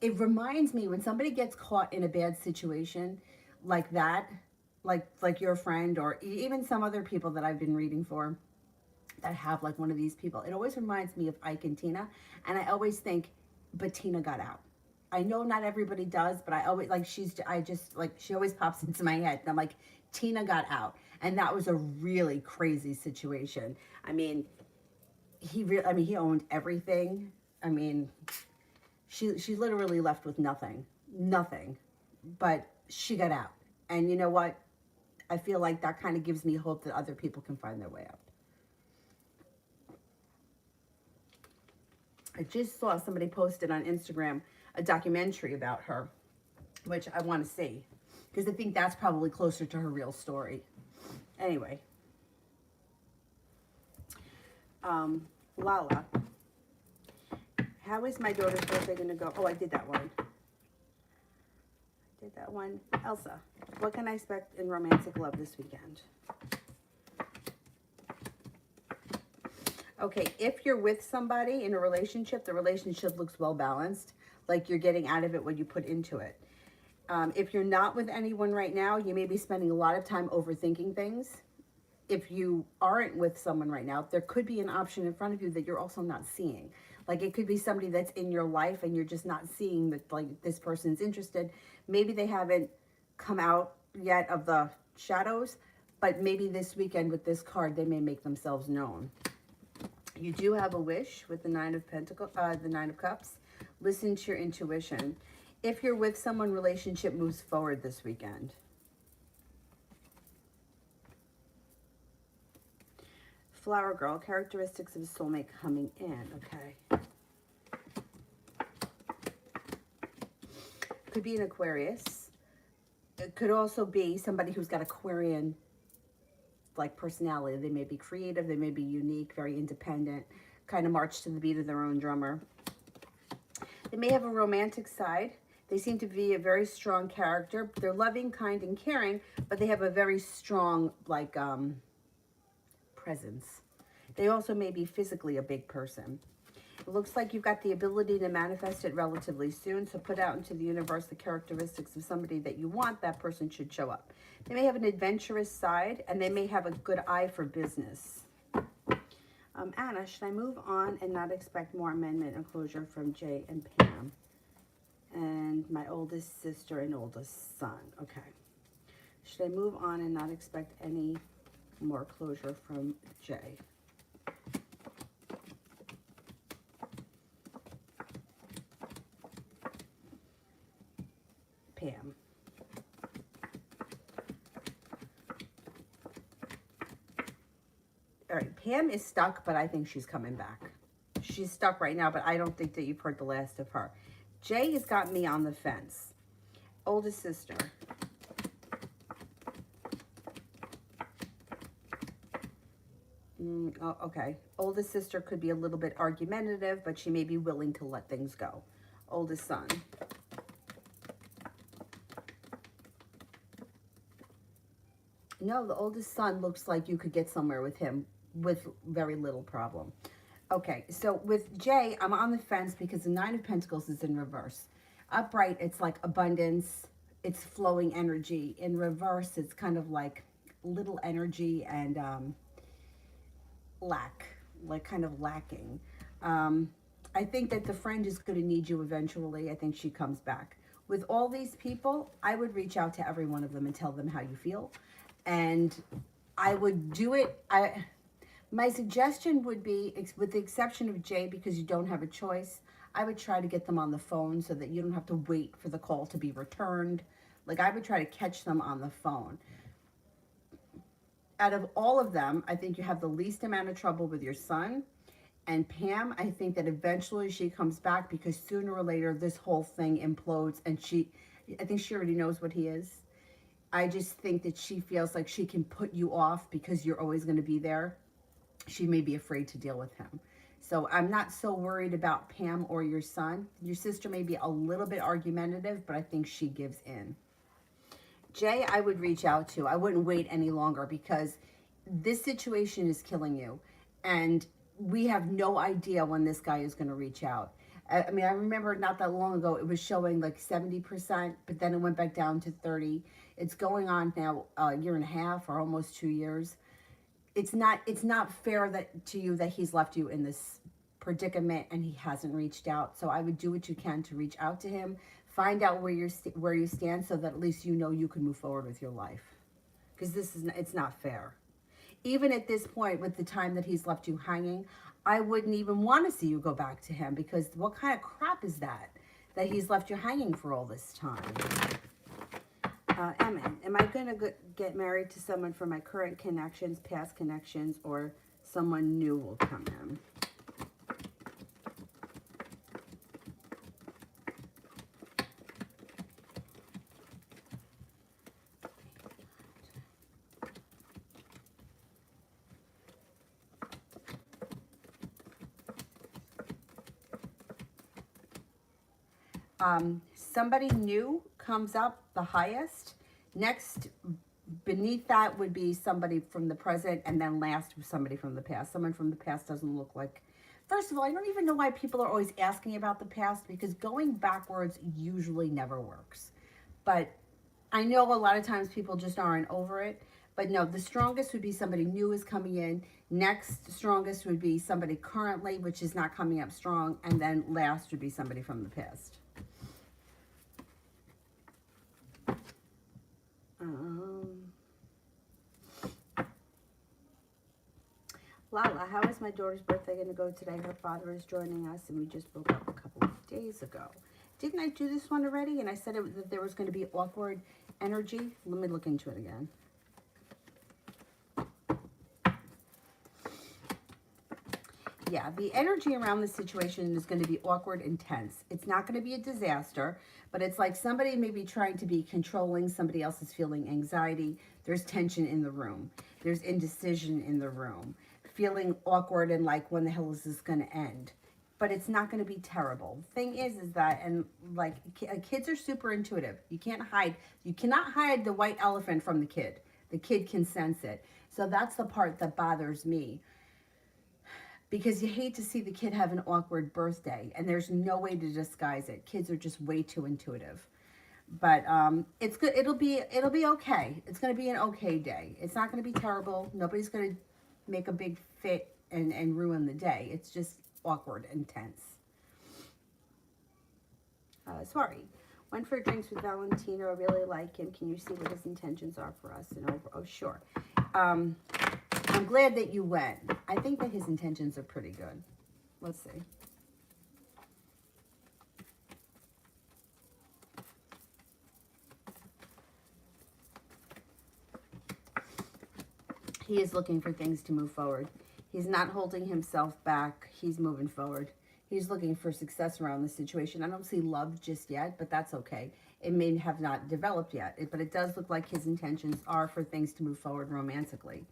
it reminds me when somebody gets caught in a bad situation like that, like your friend or even some other people that I've been reading for that have like one of these people, it always reminds me of Ike and Tina. And I always think, but Tina got out. I know not everybody does, but I always like she always pops into my head. And I'm like, Tina got out. And that was a really crazy situation. I mean, he owned everything. I mean, she literally left with nothing. But she got out. And you know what? I feel like that kind of gives me hope that other people can find their way out. I just saw somebody posted on Instagram a documentary about her. which I want to see because I think that's probably closer to her real story. Anyway, Lala, how is my daughter's birthday going to go? Oh, I did that one. Elsa, what can I expect in romantic love this weekend? Okay, if you're with somebody in a relationship, the relationship looks well balanced, like you're getting out of it what you put into it. If you're not with anyone right now, you may be spending a lot of time overthinking things. If you aren't with someone right now, there could be an option in front of you that you're also not seeing. Like it could be somebody that's in your life and you're just not seeing that, like, this person's interested. Maybe they haven't come out yet of the shadows, but maybe this weekend with this card, they may make themselves known. You do have a wish with the Nine of Pentacles, the Nine of Cups. Listen to your intuition. If you're with someone, relationship moves forward this weekend. Flower Girl, characteristics of a soulmate coming in. Okay. Could be an Aquarius. It could also be somebody who's got Aquarian like personality. They may be creative, they may be unique, very independent, kind of march to the beat of their own drummer. They may have a romantic side. They seem to be a very strong character. They're loving, kind, and caring, but they have a very strong like presence. They also may be physically a big person. It looks like you've got the ability to manifest it relatively soon, so put out into the universe the characteristics of somebody that you want. That person should show up. They may have an adventurous side, and they may have a good eye for business. Anna, should I move on and not expect more amendment and closure from Jay and Pam? And my oldest sister and oldest son. Okay. Should I move on and not expect any more closure from Jay? Pam. All right, Pam is stuck, but I think she's coming back. She's stuck right now, but I don't think that you've heard the last of her. Jay has got me on the fence. Oldest sister. Oh, okay. Oldest sister could be a little bit argumentative, but she may be willing to let things go. Oldest son. No, the oldest son looks like you could get somewhere with him with very little problem. Okay, so with Jay, I'm on the fence because the Nine of Pentacles is in reverse. Upright, it's like abundance, it's flowing energy. In reverse, it's kind of like little energy and lack, like kind of lacking. I think that the friend is going to need you eventually. I think she comes back. With all these people, I would reach out to every one of them and tell them how you feel. And I would do it. My suggestion would be, with the exception of Jay, because you don't have a choice, I would try to get them on the phone so that you don't have to wait for the call to be returned. Like, I would try to catch them on the phone. Out of all of them, I think you have the least amount of trouble with your son. And Pam, I think that eventually she comes back because sooner or later this whole thing implodes. And I think she already knows what he is. I just think that she feels like she can put you off because you're always going to be there. She may be afraid to deal with him. So I'm not so worried about Pam or your son. Your sister may be a little bit argumentative, but I think she gives in. Jay, I would reach out to. I wouldn't wait any longer because this situation is killing you. And we have no idea when this guy is going to reach out. I mean, I remember not that long ago, it was showing like 70%, but then it went back down to 30. It's going on now a year and a half or almost 2 years. It's not fair to you that he's left you in this predicament and he hasn't reached out. So I would do what you can to reach out to him, find out where you stand, so that at least you know you can move forward with your life. Because it's not fair. Even at this point, with the time that he's left you hanging, I wouldn't even want to see you go back to him, because what kind of crap is that he's left you hanging for all this time? Emma, am I going to get married to someone from my current connections, past connections, or someone new will come in? Somebody new comes up the highest. Next, beneath that would be somebody from the present, and then last somebody from the past. Someone from the past doesn't look like... First of all, I don't even know why people are always asking about the past, because going backwards usually never works. But I know a lot of times people just aren't over it. But no, the strongest would be somebody new is coming in. Next strongest would be somebody currently, which is not coming up strong. And then last would be somebody from the past. Lala, how is my daughter's birthday going to go today? Her father is joining us, and we just broke up a couple of days ago. Didn't I do this one already? And I said that there was going to be awkward energy. Let me look into it again. Yeah, the energy around this situation is going to be awkward and tense. It's not going to be a disaster, but it's like somebody may be trying to be controlling. Somebody else is feeling anxiety. There's tension in the room. There's indecision in the room. Feeling awkward and like, when the hell is this going to end? But it's not going to be terrible. The thing is that, and like, kids are super intuitive. You cannot hide the white elephant from the kid. The kid can sense it. So that's the part that bothers me. Because you hate to see the kid have an awkward birthday, and there's no way to disguise it. Kids are just way too intuitive. But it's good. It'll be okay. It's going to be an okay day. It's not going to be terrible. Nobody's going to make a big fit and ruin the day. It's just awkward and tense. Sorry. Went for drinks with Valentino. I really like him. Can you see what his intentions are for us? And over. Oh, sure. I'm glad that you went. I think that his intentions are pretty good. Let's see. He is looking for things to move forward. He's not holding himself back. He's moving forward. He's looking for success around the situation. I don't see love just yet, but that's okay. It may have not developed yet, but it does look like his intentions are for things to move forward romantically.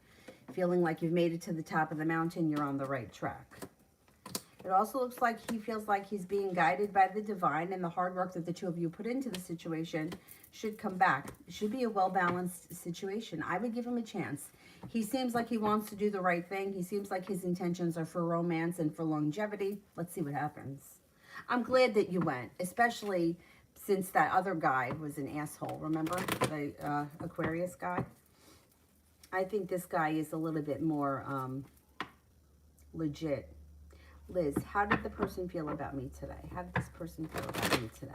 Feeling like you've made it to the top of the mountain, you're on the right track. It also looks like he feels like he's being guided by the divine, and the hard work that the two of you put into the situation should come back. It should be a well-balanced situation. I would give him a chance. He seems like he wants to do the right thing. He seems like his intentions are for romance and for longevity. Let's see what happens. I'm glad that you went, especially since that other guy was an asshole. Remember the Aquarius guy? I think this guy is a little bit more legit. Liz, how did the person feel about me today? How did this person feel about me today?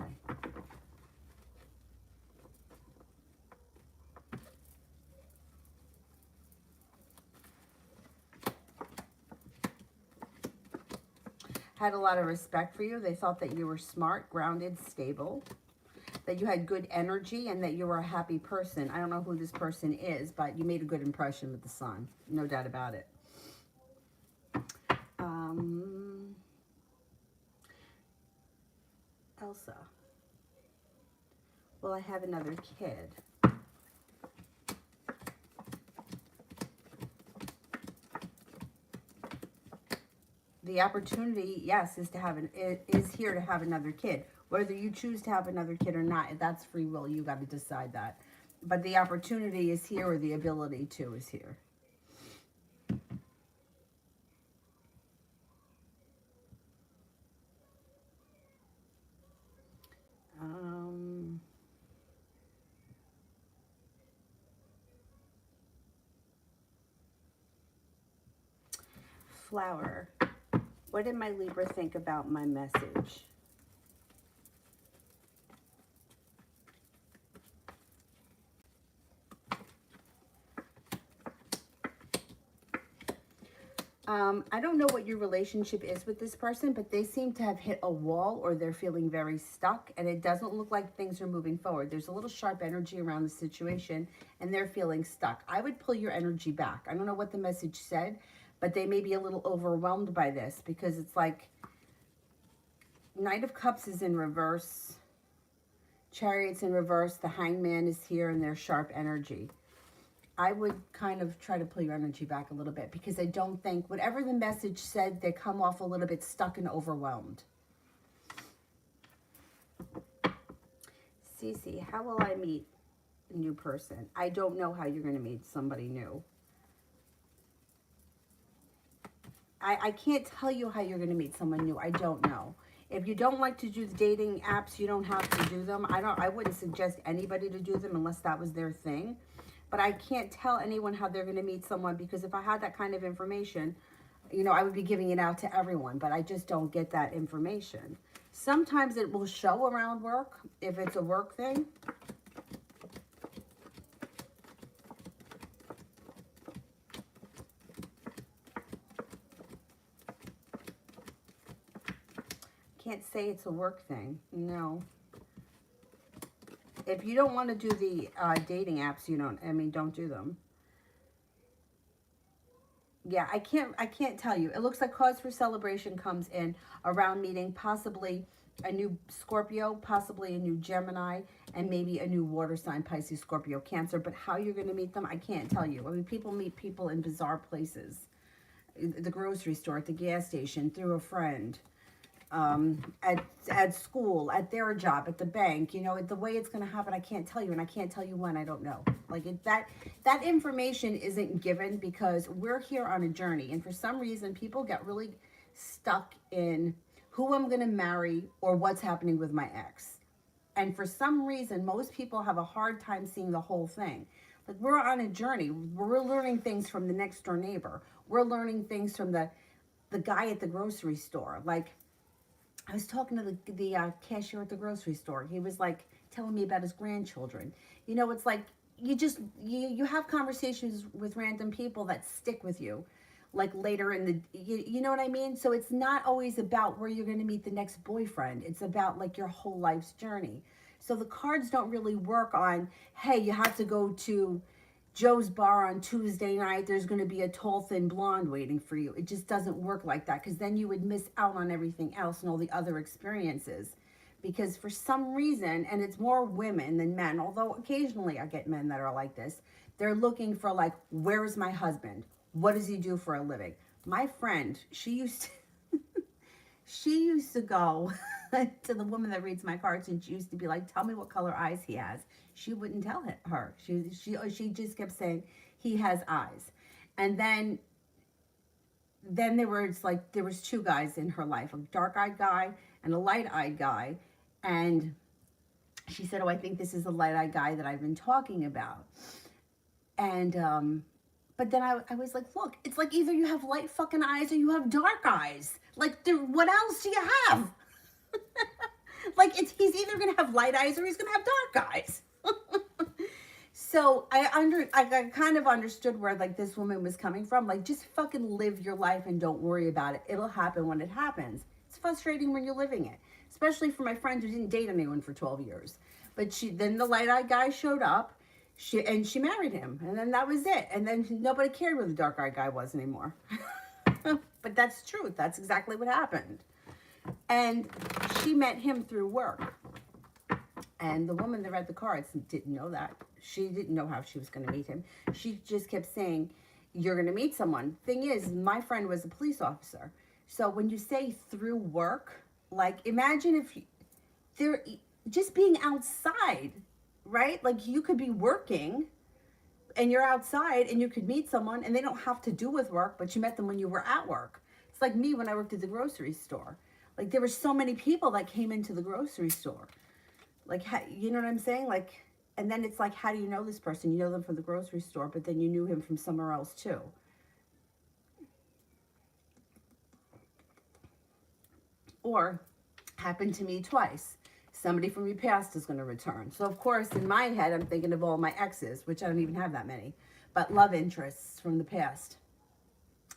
Had a lot of respect for you. They thought that you were smart, grounded, stable, that you had good energy, and that you were a happy person. I don't know who this person is, but you made a good impression with the sun. No doubt about it. Elsa. Well, I have another kid. The opportunity, yes, is here to have another kid. Whether you choose to have another kid or not, that's free will. You got to decide that. But the opportunity is here, or the ability to is here. Flower. What did my Libra think about my message? I don't know what your relationship is with this person, but they seem to have hit a wall, or they're feeling very stuck, and it doesn't look like things are moving forward. There's a little sharp energy around the situation, and they're feeling stuck. I would pull your energy back. I don't know what the message said, but they may be a little overwhelmed by this, because it's like Knight of Cups is in reverse, Chariot's in reverse, the Hangman is here, and there's sharp energy. I would kind of try to pull your energy back a little bit, because I don't think, whatever the message said, they come off a little bit stuck and overwhelmed. Cece, how will I meet a new person? I don't know how you're going to meet somebody new. I can't tell you how you're going to meet someone new. I don't know. If you don't like to do the dating apps, you don't have to do them. I wouldn't suggest anybody to do them unless that was their thing. But I can't tell anyone how they're going to meet someone, because if I had that kind of information, you know, I would be giving it out to everyone, but I just don't get that information. Sometimes it will show around work if it's a work thing. Can't say it's a work thing. No. If you don't want to do the dating apps, don't do them. Yeah, I can't tell you. It looks like cause for celebration comes in around meeting possibly a new Scorpio, possibly a new Gemini, and maybe a new water sign, Pisces, Scorpio, Cancer. But how you're going to meet them, I can't tell you. I mean, people meet people in bizarre places. The grocery store, at the gas station, through a friend. At school, at their job, at the bank, the way it's going to happen, I can't tell you, and I can't tell you when. I don't know. Like that information isn't given, because we're here on a journey, and for some reason people get really stuck in who I'm going to marry or what's happening with my ex. And for some reason, most people have a hard time seeing the whole thing. Like, we're on a journey. We're learning things from the next door neighbor. We're learning things from the guy at the grocery store. Like, I was talking to the cashier at the grocery store. He was like telling me about his grandchildren. It's like you have conversations with random people that stick with you, like later in the, you know what I mean? So it's not always about where you're going to meet the next boyfriend. It's about like your whole life's journey. So the cards don't really work on, hey, you have to go to Joe's bar on Tuesday night. There's going to be a tall, thin blonde waiting for you. It just doesn't work like that, because then you would miss out on everything else and all the other experiences. Because for some reason, and it's more women than men, although occasionally I get men that are like this, they're looking for like, where is my husband? What does he do for a living? My friend, she used to go to the woman that reads my cards, and she used to be like, tell me what color eyes he has. She wouldn't tell her. She just kept saying, he has eyes. And then there was two guys in her life, a dark-eyed guy and a light-eyed guy. And she said, oh, I think this is the light-eyed guy that I've been talking about. And, but then I was like, look, it's like either you have light fucking eyes or you have dark eyes. Like, what else do you have? Like, he's either going to have light eyes or he's going to have dark eyes. So I kind of understood where like this woman was coming from. Like, just fucking live your life and don't worry about it. It'll happen when it happens. It's frustrating when you're living it, especially for my friend who didn't date anyone for 12 years. But then the light-eyed guy showed up, she married him, and then that was it. And then nobody cared where the dark-eyed guy was anymore. But that's truth. That's exactly what happened. And she met him through work. And the woman that read the cards didn't know that. She didn't know how she was going to meet him. She just kept saying, you're going to meet someone. Thing is, my friend was a police officer. So when you say through work, like, imagine if they're just being outside, right? Like, you could be working and you're outside and you could meet someone and they don't have to do with work, but you met them when you were at work. It's like me when I worked at the grocery store. Like, there were so many people that came into the grocery store. Like, you know what I'm saying? Like, and then it's like, how do you know this person? You know them from the grocery store, but then you knew him from somewhere else too. Or, happened to me twice. Somebody from your past is going to return. So, of course, in my head, I'm thinking of all my exes, which I don't even have that many, but love interests from the past.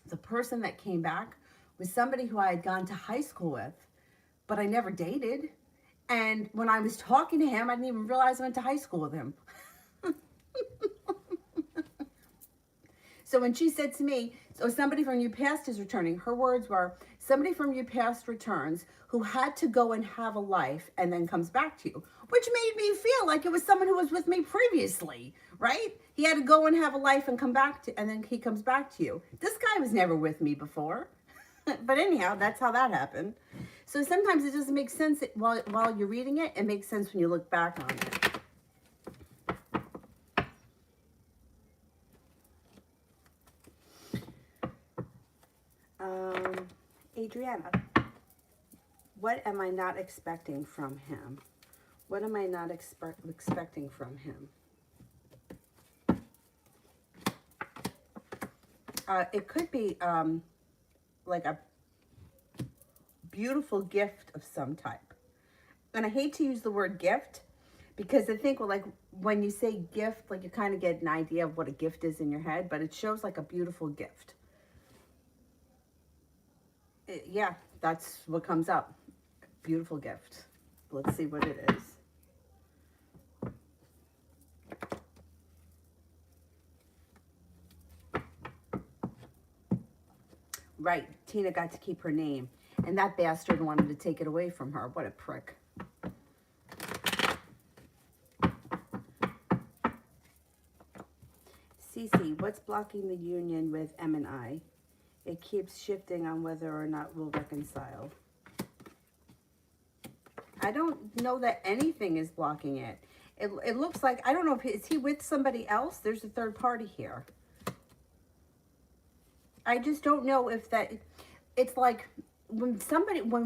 The person that came back was somebody who I had gone to high school with, but I never dated. And when I was talking to him, I didn't even realize I went to high school with him. So when she said to me, so somebody from your past is returning, her words were, somebody from your past returns who had to go and have a life and then comes back to you, which made me feel like it was someone who was with me previously, right? He had to go and have a life and come back to, and then he comes back to you. This guy was never with me before. But anyhow, that's how that happened. So sometimes it doesn't make sense while you're reading it. It makes sense when you look back on it. Adriana, what am I not expecting from him? What am I not expecting from him? It could be like a beautiful gift of some type. And I hate to use the word gift because I think, well, like when you say gift, like you kind of get an idea of what a gift is in your head, but it shows like a beautiful gift. Yeah, that's what comes up. Beautiful gift. Let's see what it is. Right, Tina got to keep her name, and that bastard wanted to take it away from her. What a prick. Cece, what's blocking the union with M and I? It keeps shifting on whether or not we'll reconcile. I don't know that anything is blocking it. It looks like, I don't know, is he with somebody else? There's a third party here. I just don't know if that, it's like when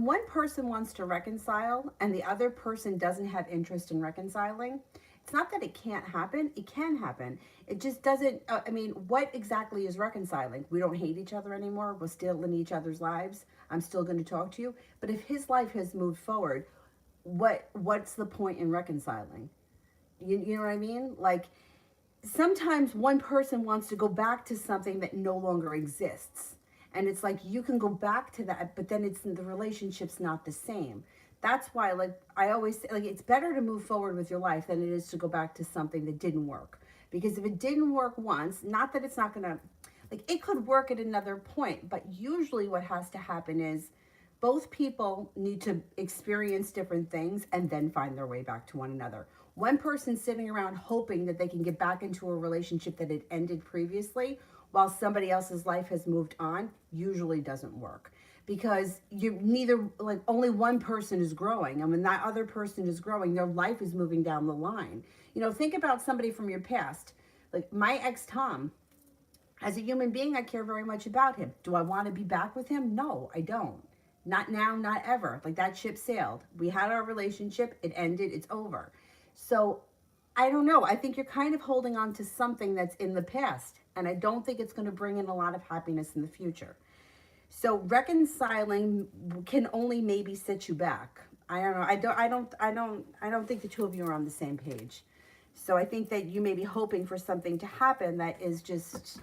one person wants to reconcile and the other person doesn't have interest in reconciling, it's not that it can't happen. It can happen. It just doesn't, I mean, what exactly is reconciling? We don't hate each other anymore. We're still in each other's lives. I'm still going to talk to you. But if his life has moved forward, what's the point in reconciling? You know what I mean? Like, sometimes one person wants to go back to something that no longer exists. And it's like, you can go back to that, but then the relationship's not the same. That's why, like, I always say, like, it's better to move forward with your life than it is to go back to something that didn't work. Because if it didn't work once, not that it's not going to, like, it could work at another point. But usually what has to happen is both people need to experience different things and then find their way back to one another. One person sitting around hoping that they can get back into a relationship that had ended previously while somebody else's life has moved on usually doesn't work. Because only one person is growing. And when that other person is growing, their life is moving down the line. You know, think about somebody from your past. Like my ex Tom, as a human being, I care very much about him. Do I want to be back with him? No, I don't. Not now, not ever. Like, that ship sailed. We had our relationship. It ended. It's over. So I don't know. I think you're kind of holding on to something that's in the past. And I don't think it's going to bring in a lot of happiness in the future. So reconciling can only maybe set you back. I don't know. I don't think the two of you are on the same page. So I think that you may be hoping for something to happen that is just,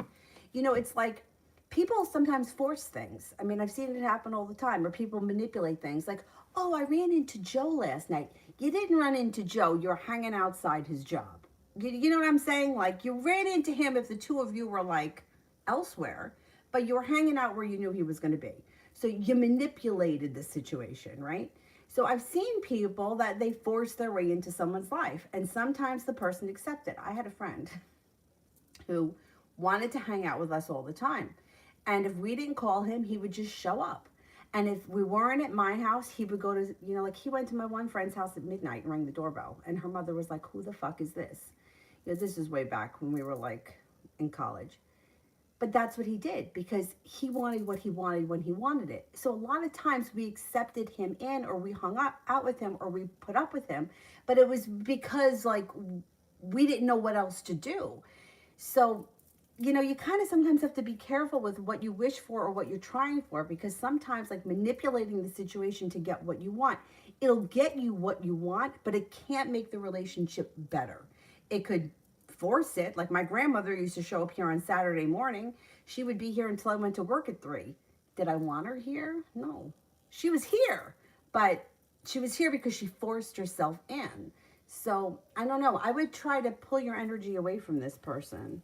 you know, it's like people sometimes force things. I mean, I've seen it happen all the time where people manipulate things like, oh, I ran into Joe last night. You didn't run into Joe. You're hanging outside his job. You know what I'm saying? Like, you ran into him if the two of you were like elsewhere, but you were hanging out where you knew he was going to be. So you manipulated the situation, right? So I've seen people that they force their way into someone's life, and sometimes the person accepted. I had a friend who wanted to hang out with us all the time. And if we didn't call him, he would just show up. And if we weren't at my house, he would go to, you know, like he went to my one friend's house at midnight and rang the doorbell. And her mother was like, who the fuck is this? You know, this is way back when we were like in college. But that's what he did because he wanted what he wanted when he wanted it. So a lot of times we accepted him in, or we hung out with him, or we put up with him. But it was because like we didn't know what else to do. So, you know, you kind of sometimes have to be careful with what you wish for or what you're trying for, because sometimes like manipulating the situation to get what you want, it'll get you what you want, but it can't make the relationship better. It could force it. Like my grandmother used to show up here on Saturday morning. She would be here until I went to work at 3. Did I want her here? No. She was here, but she was here because she forced herself in. So I don't know. I would try to pull your energy away from this person,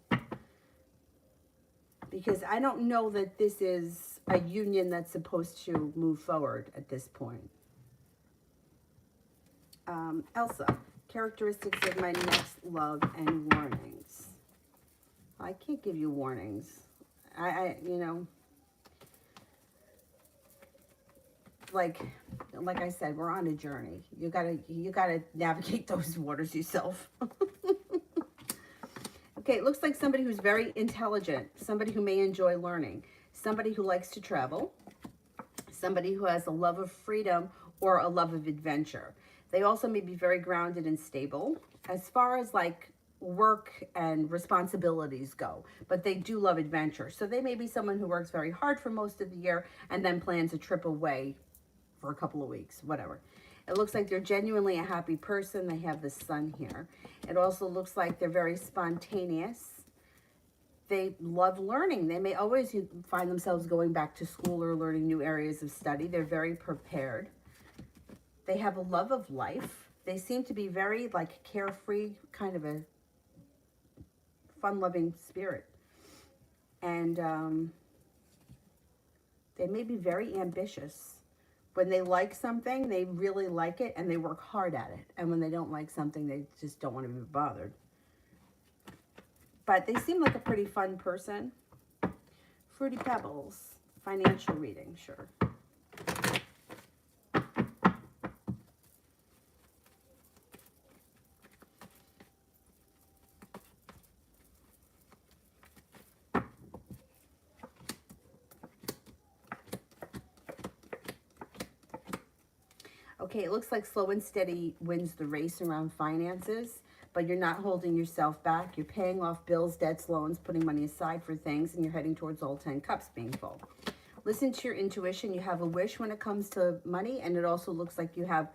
because I don't know that this is a union that's supposed to move forward at this point. Elsa, characteristics of my next love and warnings. I can't give you warnings. You know, like I said, we're on a journey. You gotta navigate those waters yourself. Okay, it looks like somebody who's very intelligent, somebody who may enjoy learning, somebody who likes to travel, somebody who has a love of freedom or a love of adventure. They also may be very grounded and stable as far as like work and responsibilities go, but they do love adventure. So they may be someone who works very hard for most of the year and then plans a trip away for a couple of weeks, whatever. It looks like they're genuinely a happy person. They have the sun here. It also looks like they're very spontaneous. They love learning. They may always find themselves going back to school or learning new areas of study. They're very prepared. They have a love of life. They seem to be very like carefree, kind of a fun-loving spirit. And they may be very ambitious. When they like something, they really like it and they work hard at it. And when they don't like something, they just don't want to be bothered. But they seem like a pretty fun person. Fruity Pebbles, financial reading, sure. Okay, it looks like slow and steady wins the race around finances, but you're not holding yourself back. You're paying off bills, debts, loans, putting money aside for things, and you're heading towards all 10 cups being full. Listen to your intuition. You have a wish when it comes to money, and it also looks like you have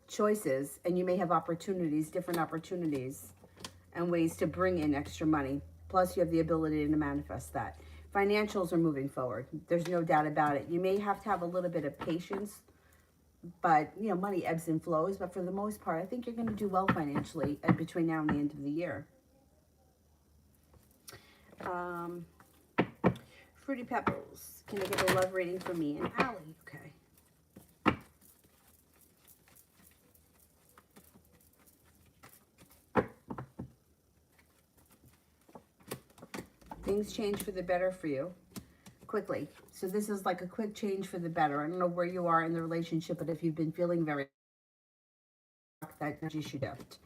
choices, and you may have opportunities, different opportunities, and ways to bring in extra money. Plus, you have the ability to manifest that. Financials are moving forward. There's no doubt about it. You may have to have a little bit of patience, but, you know, money ebbs and flows. But for the most part, I think you're going to do well financially between now and the end of the year. Fruity Pebbles. Can I get a love reading for me and Allie? Okay. Things change for the better for you quickly. So this is like a quick change for the better. I don't know where you are in the relationship, but if you've been feeling very that you should shift.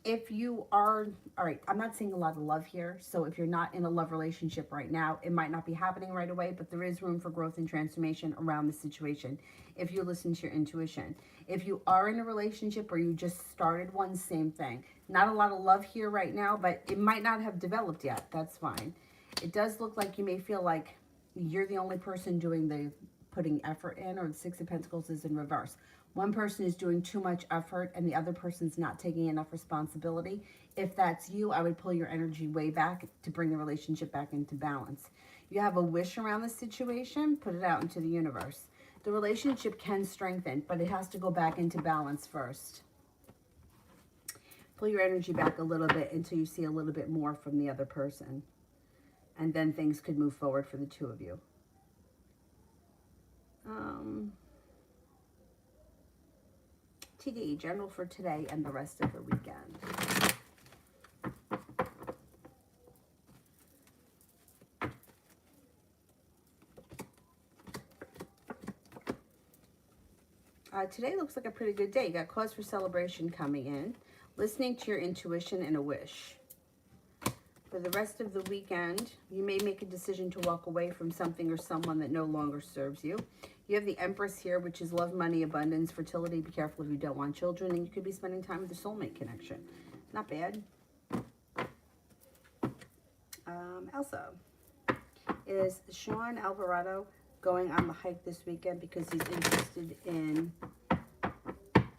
If you are, all right, I'm not seeing a lot of love here. So if you're not in a love relationship right now, it might not be happening right away, but there is room for growth and transformation around the situation if you listen to your intuition. If you are in a relationship or you just started one, same thing. Not a lot of love here right now, but it might not have developed yet. That's fine. It does look like you may feel like you're the only person doing the putting effort in, or the Six of Pentacles is in reverse. One person is doing too much effort and the other person's not taking enough responsibility. If that's you, I would pull your energy way back to bring the relationship back into balance. You have a wish around the situation, put it out into the universe. The relationship can strengthen, but it has to go back into balance first. Pull your energy back a little bit until you see a little bit more from the other person. And then things could move forward for the two of you. TD, general for today and the rest of the weekend. Today looks like a pretty good day. You got cause for celebration coming in. Listening to your intuition and a wish. For the rest of the weekend, you may make a decision to walk away from something or someone that no longer serves you. You have the Empress here, which is love, money, abundance, fertility. Be careful if you don't want children. And you could be spending time with the soulmate connection. Not bad. Elsa. Is Sean Alvarado going on the hike this weekend because he's interested in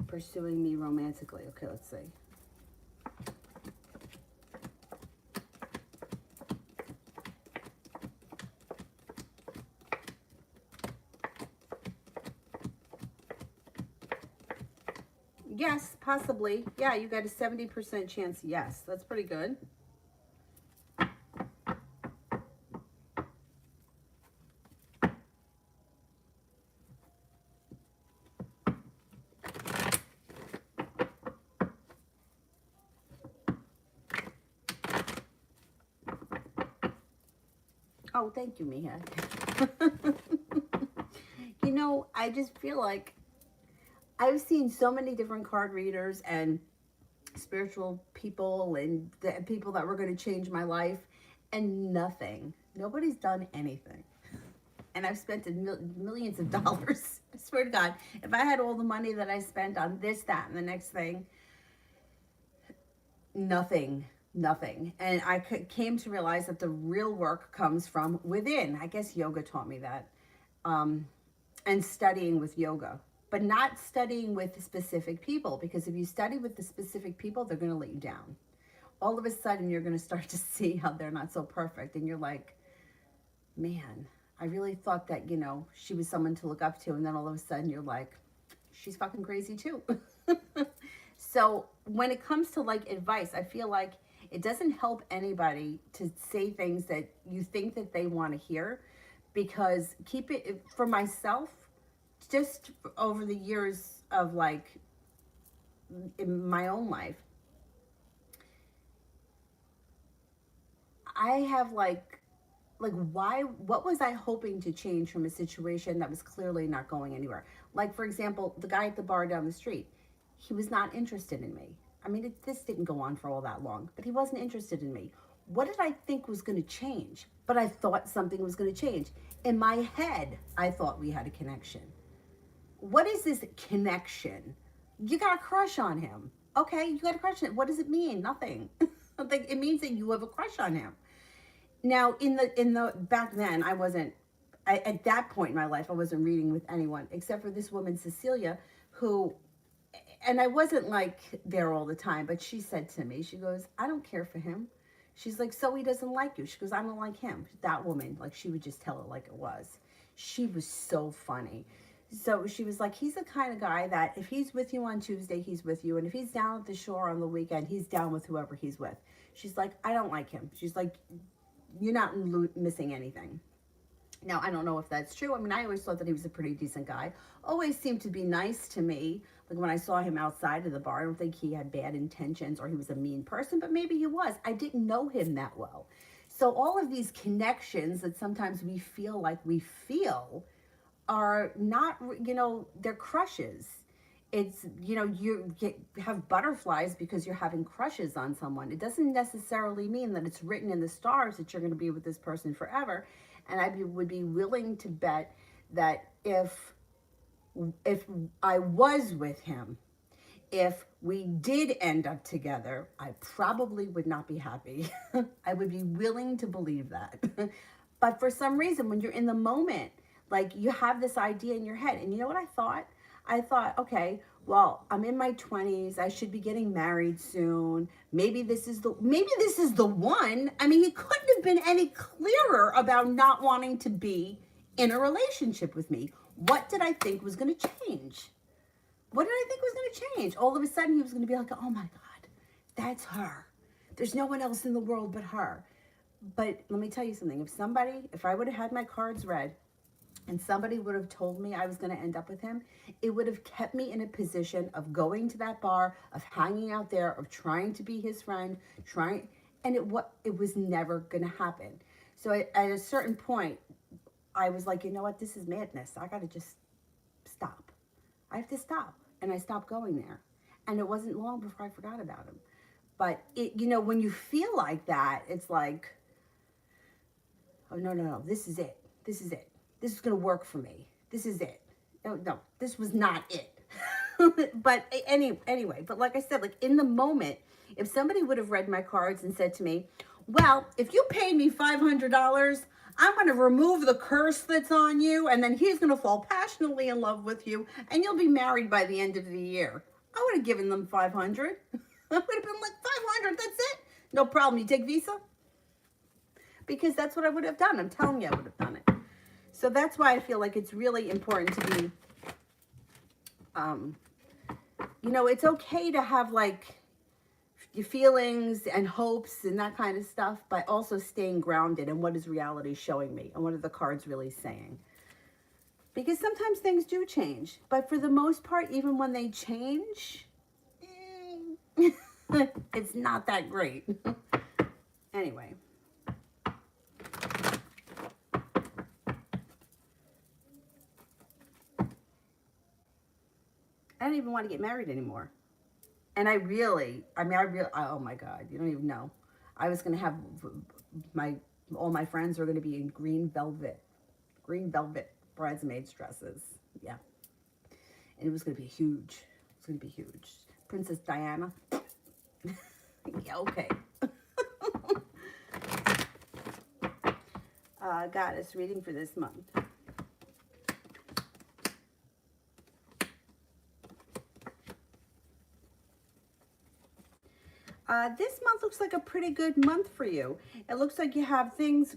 pursuing me romantically? Okay, let's see. Yes, possibly. Yeah, you got a 70% chance. Yes, that's pretty good. Oh, thank you, Mia. You know, I just feel like I've seen so many different card readers and spiritual people and the people that were going to change my life, and nothing. Nobody's done anything. And I've spent millions of dollars. I swear to God, if I had all the money that I spent on this, that, and the next thing, nothing. And I came to realize that the real work comes from within. I guess yoga taught me that. And studying with yoga, but not studying with specific people, because if you study with the specific people, they're going to let you down. All of a sudden, you're going to start to see how they're not so perfect. And you're like, man, I really thought that, she was someone to look up to. And then all of a sudden you're like, she's fucking crazy too. So when it comes to like advice, I feel like it doesn't help anybody to say things that you think that they want to hear, because keep it for myself, just over the years of like in my own life, I have like why, what was I hoping to change from a situation that was clearly not going anywhere? Like, for example, the guy at the bar down the street, he was not interested in me. I mean, this didn't go on for all that long, but he wasn't interested in me. What did I think was going to change? But I thought something was going to change. In my head, I thought we had a connection. What is this connection? You got a crush on him. Okay, you got a crush on him. What does it mean? Nothing. Like, it means that you have a crush on him. Now, in the back then, at that point in my life, I wasn't reading with anyone except for this woman, Cecilia, who, and I wasn't like there all the time, but she said to me, she goes, I don't care for him. She's like, so he doesn't like you. She goes, I don't like him. That woman, like, she would just tell it like it was. She was so funny. So she was like, he's the kind of guy that if he's with you on Tuesday, he's with you. And if he's down at the shore on the weekend, he's down with whoever he's with. She's like, I don't like him. She's like, you're not missing anything. Now, I don't know if that's true. I mean, I always thought that he was a pretty decent guy. Always seemed to be nice to me. Like when I saw him outside of the bar, I don't think he had bad intentions or he was a mean person, but maybe he was. I didn't know him that well. So all of these connections that sometimes we feel like we feel are not, they're crushes. It's, you have butterflies because you're having crushes on someone. It doesn't necessarily mean that it's written in the stars that you're going to be with this person forever. And I would be willing to bet that if I was with him, if we did end up together, I probably would not be happy. I would be willing to believe that. But for some reason, when you're in the moment, like you have this idea in your head. And you know what I thought? I thought, okay, well, I'm in my 20s. I should be getting married soon. Maybe this is the one. I mean, he couldn't have been any clearer about not wanting to be in a relationship with me. What did I think was going to change? What did I think was going to change? All of a sudden, he was going to be like, oh my God, that's her. There's no one else in the world but her. But let me tell you something. If I would have had my cards read, and somebody would have told me I was going to end up with him, it would have kept me in a position of going to that bar, of hanging out there, of trying to be his friend, and it was never going to happen. So at a certain point, I was like, you know what, this is madness. I got to just stop. I have to stop. And I stopped going there. And it wasn't long before I forgot about him. But when you feel like that, it's like, oh, no, this is it. This is going to work for me. This is it. No, this was not it. But anyway, but like I said, like in the moment, if somebody would have read my cards and said to me, well, if you pay me $500, I'm going to remove the curse that's on you, and then he's going to fall passionately in love with you, and you'll be married by the end of the year. I would have given them $500. I would have been like, $500, that's it? No problem. You take Visa? Because that's what I would have done. I'm telling you, I would have done it. So that's why I feel like it's really important to be, it's okay to have like your feelings and hopes and that kind of stuff, but also staying grounded in what is reality showing me and what are the cards really saying. Because sometimes things do change, but for the most part, even when they change, it's not that great. Anyway. I don't even want to get married anymore. And oh my God, you don't even know. I was going to have my All my friends are going to be in green velvet bridesmaids dresses. Yeah. And it was going to be huge. It's going to be huge. Princess Diana. Yeah, okay. Goddess reading for this month. This month looks like a pretty good month for you. It looks like you have things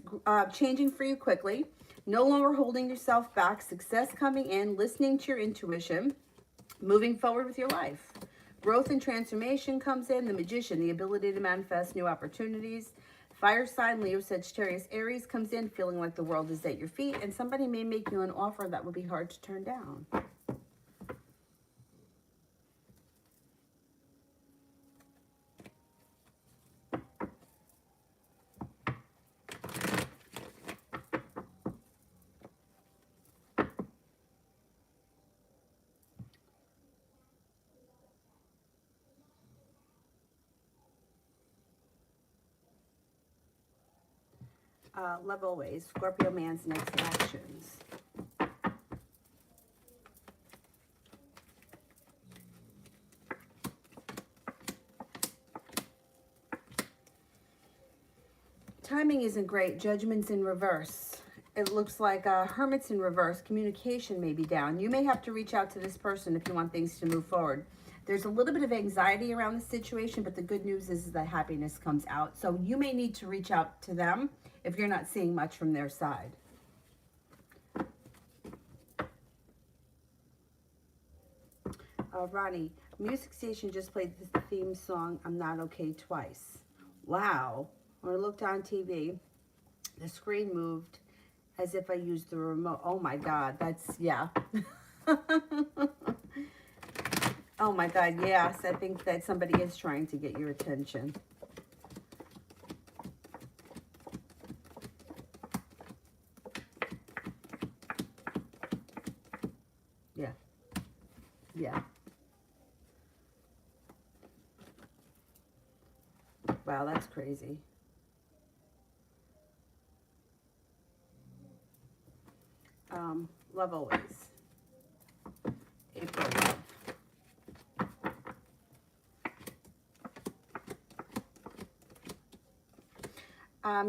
changing for you quickly. No longer holding yourself back. Success coming in. Listening to your intuition. Moving forward with your life. Growth and transformation comes in. The Magician, the ability to manifest new opportunities. Fire sign, Leo, Sagittarius, Aries comes in, feeling like the world is at your feet. And somebody may make you an offer that would be hard to turn down. Love always. Scorpio man's next actions. Timing isn't great. Judgment's in reverse. It looks like Hermit's in reverse. Communication may be down. You may have to reach out to this person if you want things to move forward. There's a little bit of anxiety around the situation, but the good news is that happiness comes out. So you may need to reach out to them if you're not seeing much from their side. Ronnie, music station just played the theme song, I'm Not Okay, twice. Wow. When I looked on TV, the screen moved as if I used the remote. Oh my God, that's, yeah. Oh my God, yes, I think that somebody is trying to get your attention. Yeah. Yeah. Wow, that's crazy. Love always. April love.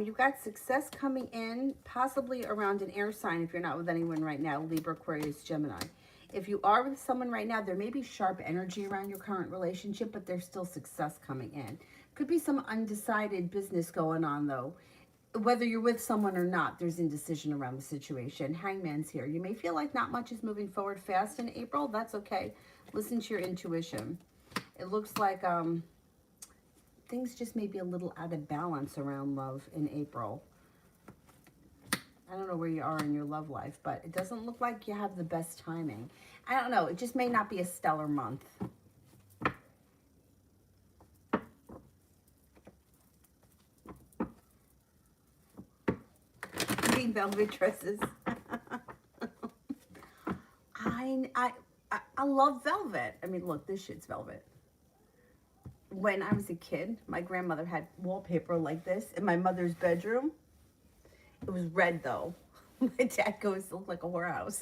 You've got success coming in, possibly around an air sign if you're not with anyone right now, Libra, Aquarius, Gemini. If you are with someone right now, there may be sharp energy around your current relationship, but there's still success coming in. Could be some undecided business going on, though. Whether you're with someone or not, there's indecision around the situation. Hangman's here. You may feel like not much is moving forward fast in April. That's okay. Listen to your intuition. It looks like things just may be a little out of balance around love in April. I don't know where you are in your love life, but it doesn't look like you have the best timing. I don't know. It just may not be a stellar month. Green velvet dresses. I love velvet. I mean, look, this shit's velvet. When I was a kid, my grandmother had wallpaper like this in my mother's bedroom. It was red, though. My dad goes, it looked like a whorehouse.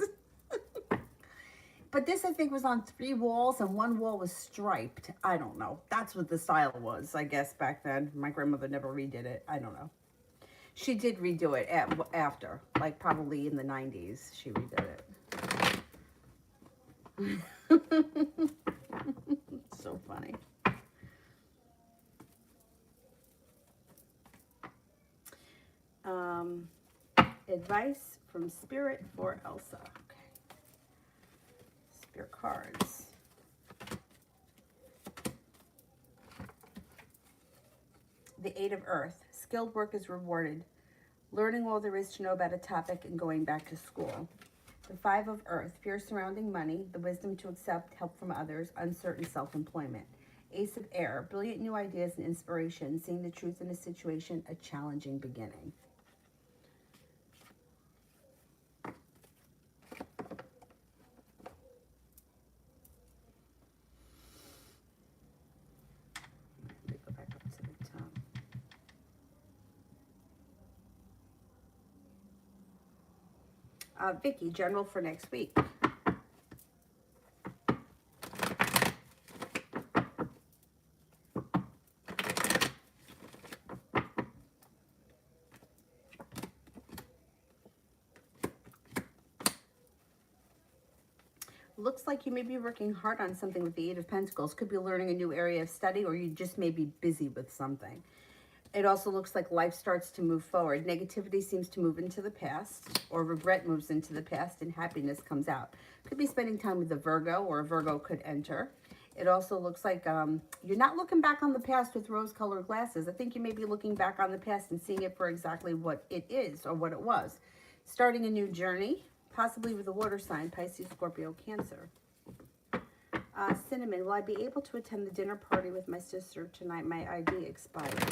But this, I think, was on 3 walls, and 1 wall was striped. I don't know. That's what the style was, I guess, back then. My grandmother never redid it. I don't know. She did redo it after, like probably in the 90s, she redid it. So funny. Advice from Spirit for Elsa. Okay. Spirit cards. The 8 of Earth. Skilled work is rewarded. Learning all there is to know about a topic and going back to school. The 5 of Earth. Fear surrounding money. The wisdom to accept help from others. Uncertain self-employment. Ace of Air. Brilliant new ideas and inspiration. Seeing the truth in a situation. A challenging beginning. Let me go back up to the top. Vicky, general for next week. Looks like you may be working hard on something with the Eight of Pentacles. Could be learning a new area of study, or you just may be busy with something. It also looks like life starts to move forward. Negativity seems to move into the past, or regret moves into the past, and happiness comes out. Could be spending time with a Virgo, or a Virgo could enter. It also looks like you're not looking back on the past with rose-colored glasses. I think you may be looking back on the past and seeing it for exactly what it is, or what it was. Starting a new journey, possibly with a water sign, Pisces, Scorpio, Cancer. Cinnamon, will I be able to attend the dinner party with my sister tonight? My ID expired.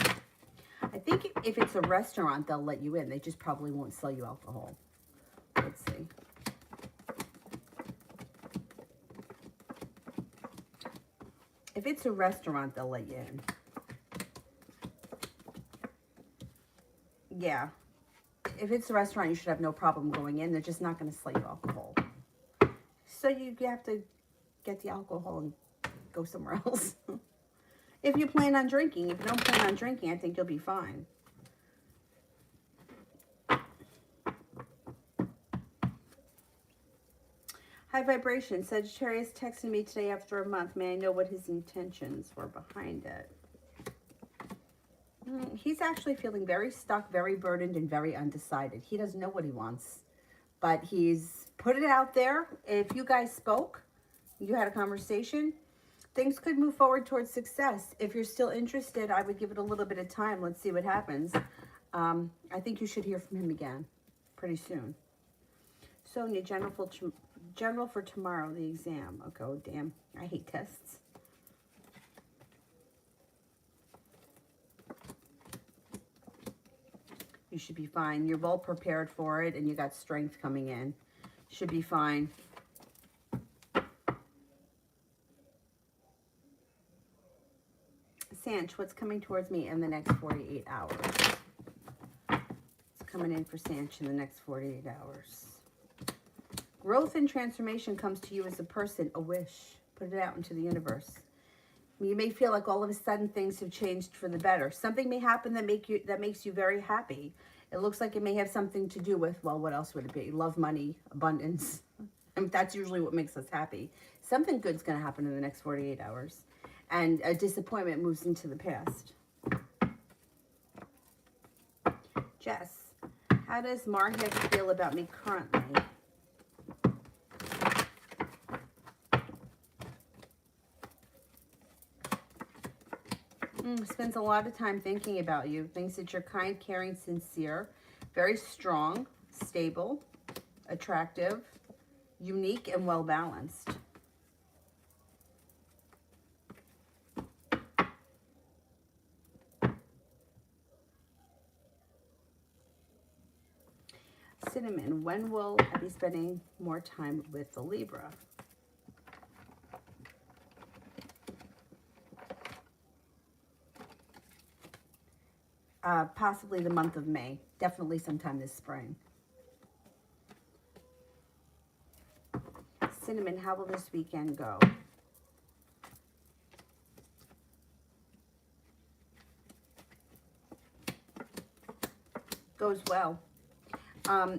I think if it's a restaurant, they'll let you in. They just probably won't sell you alcohol. Let's see. If it's a restaurant, they'll let you in. Yeah. If it's a restaurant, you should have no problem going in. They're just not going to sell you alcohol. So you have to get the alcohol and go somewhere else. If you plan on drinking. If you don't plan on drinking, I think you'll be fine. High vibration. Sagittarius texted me today after a month. May I know what his intentions were behind it? He's actually feeling very stuck, very burdened, and very undecided. He doesn't know what he wants, but he's put it out there. If you guys spoke, you had a conversation, things could move forward towards success. If you're still interested, I would give it a little bit of time. Let's see what happens. I think you should hear from him again pretty soon. Sonia, general for tomorrow, the exam. Okay, oh, damn. I hate tests. You should be fine. You're well prepared for it, and you got strength coming in. Should be fine. Sanch, what's coming towards me in the next 48 hours? It's coming in for Sanch in the next 48 hours. Growth and transformation comes to you as a person, a wish. Put it out into the universe. You may feel like all of a sudden things have changed for the better. Something may happen that makes you very happy. It looks like it may have something to do with, well, what else would it be? Love, money, abundance. And that's usually what makes us happy. Something good's going to happen in the next 48 hours. And a disappointment moves into the past. Jess, how does Marhek feel about me currently? Spends a lot of time thinking about you. Thinks that you're kind, caring, sincere, very strong, stable, attractive, unique, and well-balanced. Cinnamon, when will I be spending more time with the Libra? Possibly the month of May. Definitely sometime this spring. Cinnamon, how will this weekend go? Goes well.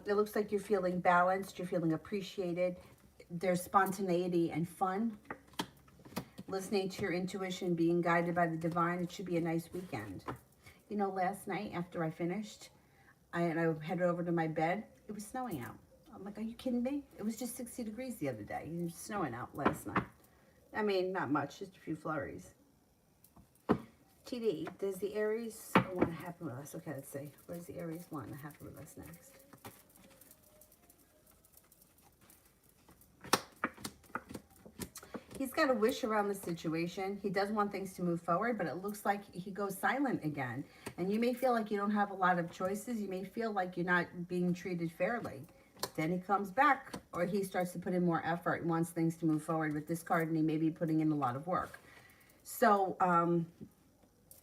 It looks like you're feeling balanced. You're feeling appreciated. There's spontaneity and fun. Listening to your intuition, being guided by the divine. It should be a nice weekend. You know, last night after I finished, I headed over to my bed. It was snowing out. I'm like, are you kidding me? It was just 60 degrees the other day. It was snowing out last night. I mean, not much, just a few flurries. TD, does the Aries want to happen with us? Okay, let's see. What does the Aries want to happen with us next? He's got a wish around the situation. He does want things to move forward, but it looks like he goes silent again. And you may feel like you don't have a lot of choices. You may feel like you're not being treated fairly. Then he comes back, or he starts to put in more effort and wants things to move forward with this card, and he may be putting in a lot of work. So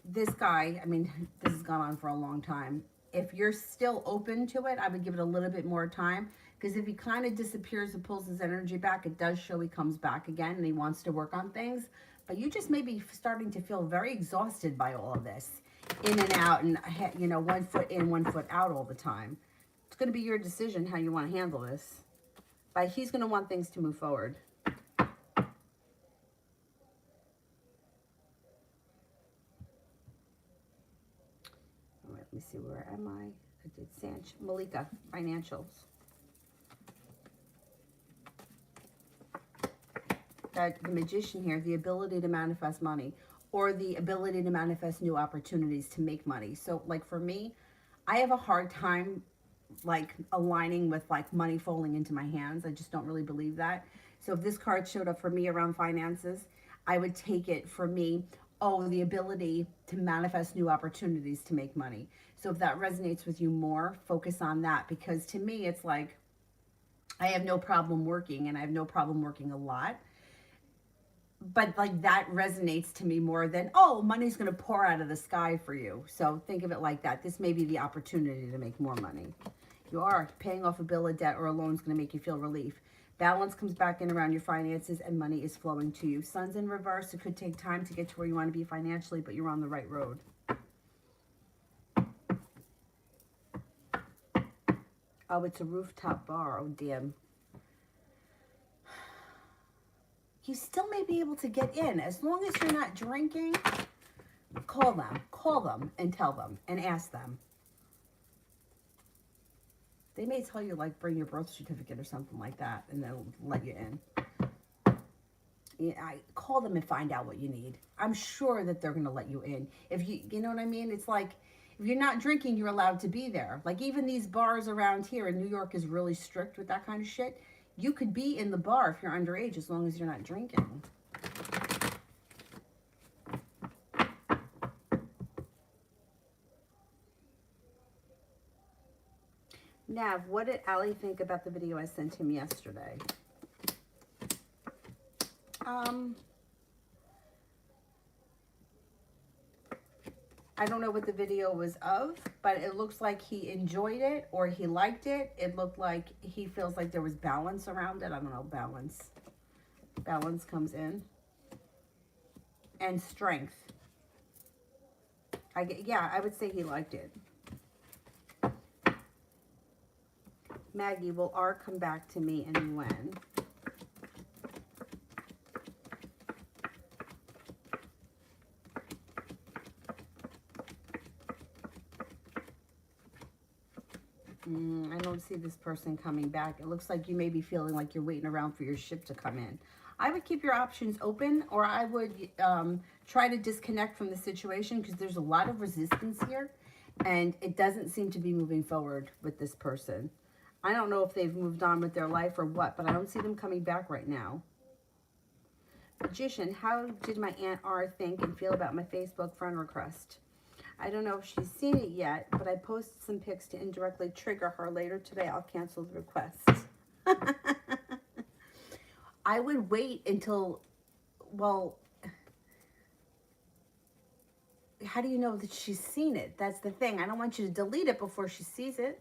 this guy, I mean, this has gone on for a long time. If you're still open to it, I would give it a little bit more time, Because if he kind of disappears and pulls his energy back, it does show he comes back again and he wants to work on things. But you just may be starting to feel very exhausted by all of this. In and out and, you know, 1 foot in, 1 foot out all the time. It's going to be your decision how you want to handle this. But he's going to want things to move forward. All right, let me see, where am I? I did Malika, financials. That the Magician here, the ability to manifest money, or the ability to manifest new opportunities to make money. So like for me, I have a hard time like aligning with like money falling into my hands. I just don't really believe that. So if this card showed up for me around finances, I would take it for me, oh, the ability to manifest new opportunities to make money. So if that resonates with you more, focus on that, because to me, it's like, I have no problem working, and I have no problem working a lot. But like that resonates to me more than, oh, money's going to pour out of the sky for you. So think of it like that. This may be the opportunity to make more money. You are paying off a bill of debt or a loan is going to make you feel relief. Balance comes back in around your finances and money is flowing to you. Sun's in reverse. It could take time to get to where you want to be financially, but you're on the right road. Oh, it's a rooftop bar. Oh, damn. You still may be able to get in. As long as you're not drinking, call them and tell them and ask them. They may tell you, like, bring your birth certificate or something like that, and they'll let you in. Yeah, call them and find out what you need. I'm sure that they're going to let you in. If you know what I mean? It's like, if you're not drinking, you're allowed to be there. Like, even these bars around here in New York is really strict with that kind of shit. You could be in the bar if you're underage as long as you're not drinking. Nav, what did Ali think about the video I sent him yesterday? I don't know what the video was of, but it looks like he enjoyed it or he liked it. It looked like he feels like there was balance around it. I don't know, balance. Balance comes in. And strength. Yeah, I would say he liked it. Maggie, will R come back to me and when? I don't see this person coming back. It looks like you may be feeling like you're waiting around for your ship to come in. I would keep your options open, or I would try to disconnect from the situation, because there's a lot of resistance here, and it doesn't seem to be moving forward with this person. I don't know if they've moved on with their life or what, but I don't see them coming back right now. Magician, how did my Aunt R think and feel about my Facebook friend request? I don't know if she's seen it yet, but I posted some pics to indirectly trigger her. Later today, I'll cancel the request. I would wait until, well, how do you know that she's seen it? That's the thing. I don't want you to delete it before she sees it.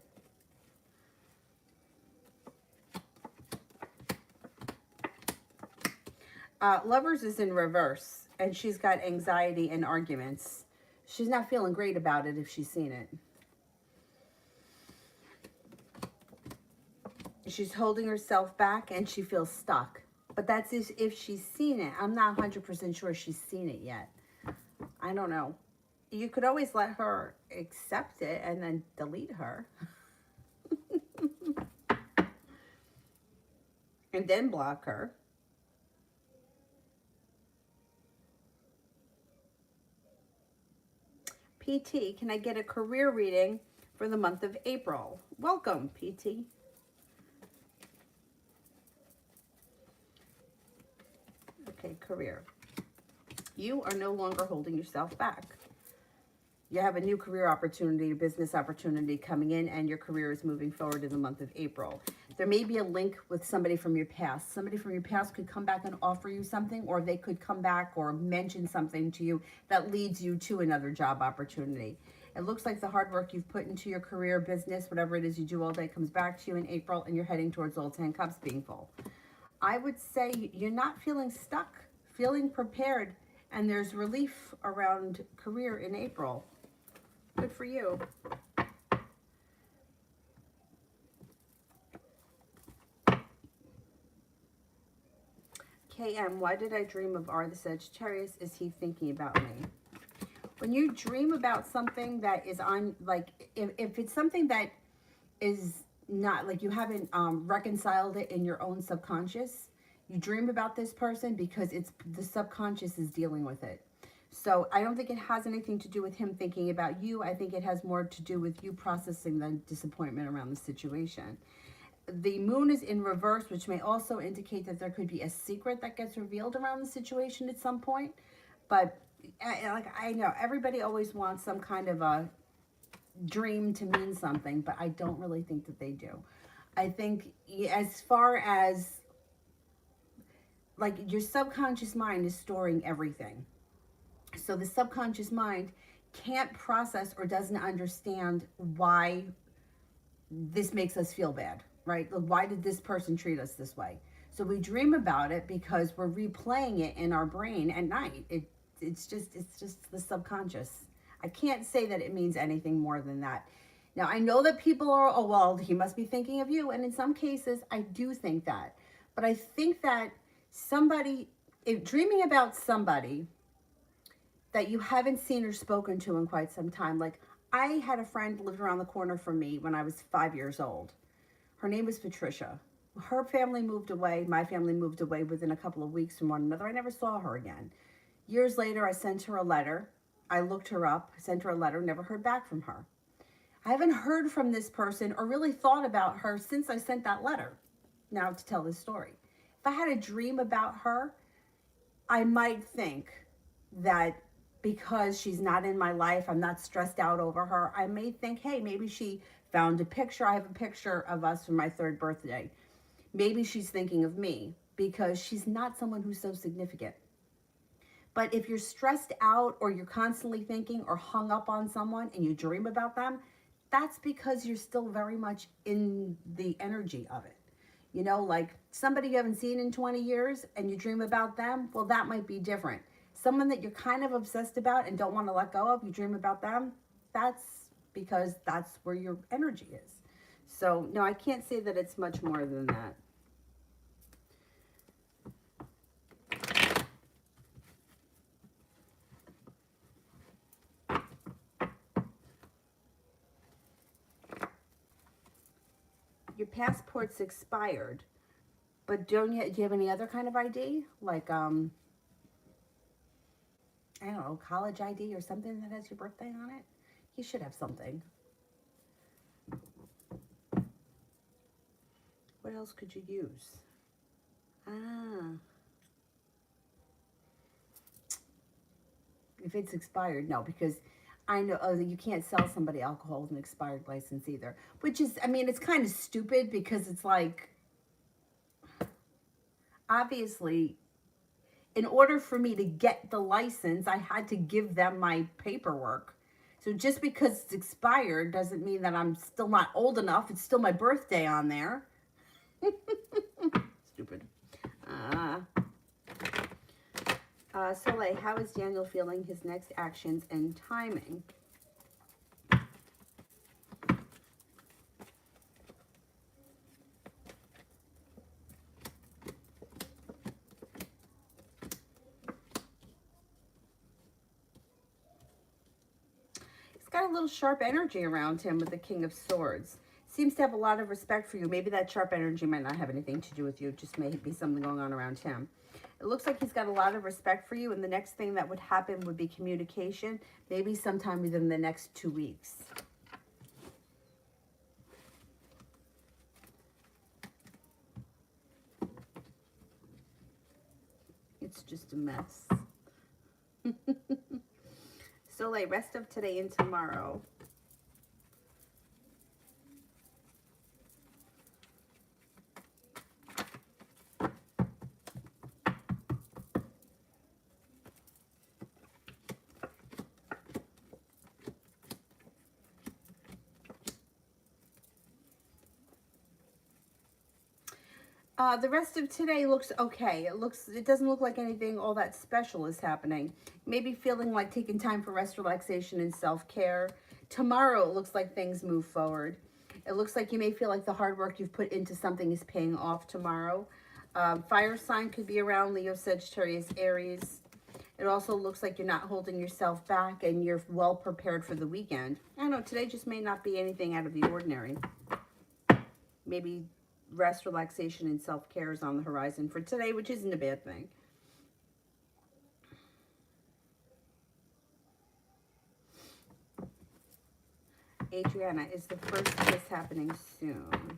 Lovers is in reverse, and she's got anxiety and arguments. She's not feeling great about it if she's seen it. She's holding herself back, and she feels stuck. But that's if she's seen it. I'm not 100% sure she's seen it yet. I don't know. You could always let her accept it and then delete her. And then block her. PT, can I get a career reading for the month of April? Welcome, PT. Okay, career. You are no longer holding yourself back. You have a new career opportunity, a business opportunity coming in, and your career is moving forward in the month of April. There may be a link with somebody from your past. Somebody from your past could come back and offer you something, or they could come back or mention something to you that leads you to another job opportunity. It looks like the hard work you've put into your career, business, whatever it is you do all day comes back to you in April, and you're heading towards all 10 cups being full. I would say you're not feeling stuck, feeling prepared, and there's relief around career in April. Good for you. KM, why did I dream of R the Sagittarius? Is he thinking about me? When you dream about something that is on, like, if it's something that is not, like, you haven't reconciled it in your own subconscious, you dream about this person because it's the subconscious is dealing with it. So I don't think it has anything to do with him thinking about you. I think it has more to do with you processing the disappointment around the situation. The moon is in reverse, which may also indicate that there could be a secret that gets revealed around the situation at some point. But like, I know everybody always wants some kind of a dream to mean something, but I don't really think that they do. I think as far as, like, your subconscious mind is storing everything. So the subconscious mind can't process or doesn't understand why this makes us feel bad, right? Like, why did this person treat us this way? So we dream about it because we're replaying it in our brain at night. It's just the subconscious. I can't say that it means anything more than that. Now, I know that people are, oh, well, he must be thinking of you. And in some cases, I do think that. But I think that somebody, if dreaming about somebody that you haven't seen or spoken to in quite some time, like, I had a friend lived around the corner from me when I was 5 years old. Her name was Patricia. Her family moved away. My family moved away within a couple of weeks from one another. I never saw her again. Years later, I sent her a letter. I looked her up, sent her a letter, never heard back from her. I haven't heard from this person or really thought about her since I sent that letter, now to tell this story. If I had a dream about her, I might think that because she's not in my life, I'm not stressed out over her. I may think, hey, maybe she found a picture. I have a picture of us from my 3rd birthday. Maybe she's thinking of me because she's not someone who's so significant. But if you're stressed out or you're constantly thinking or hung up on someone and you dream about them, that's because you're still very much in the energy of it. You know, like somebody you haven't seen in 20 years and you dream about them, well, that might be different. Someone that you're kind of obsessed about and don't want to let go of, you dream about them, that's because that's where your energy is. So, no, I can't say that it's much more than that. Your passport's expired, but do you have any other kind of ID? Like, I don't know, college ID or something that has your birthday on it? You should have something. What else could you use? If it's expired, no, because I know you can't sell somebody alcohol with an expired license either. Which is, I mean, it's kind of stupid because it's like, obviously, in order for me to get the license, I had to give them my paperwork. So just because it's expired doesn't mean that I'm still not old enough. It's still my birthday on there. Stupid. Soleil, how is Daniel feeling his next actions and timing? He's got a little sharp energy around him with the King of Swords. Seems to have a lot of respect for you. Maybe that sharp energy might not have anything to do with you. It just may be something going on around him. It looks like he's got a lot of respect for you, and the next thing that would happen would be communication, maybe sometime within the next 2 weeks. It's just a mess. Soleil, rest of today and tomorrow. The rest of today looks okay. It doesn't look like anything all that special is happening. Maybe feeling like taking time for rest, relaxation, and self-care. Tomorrow, it looks like things move forward. It looks like you may feel like the hard work you've put into something is paying off tomorrow. Fire sign could be around Leo, Sagittarius, Aries. It also looks like you're not holding yourself back and you're well prepared for the weekend. I don't know, today just may not be anything out of the ordinary. Maybe rest, relaxation, and self-care is on the horizon for today, which isn't a bad thing. Adriana, is the first kiss happening soon?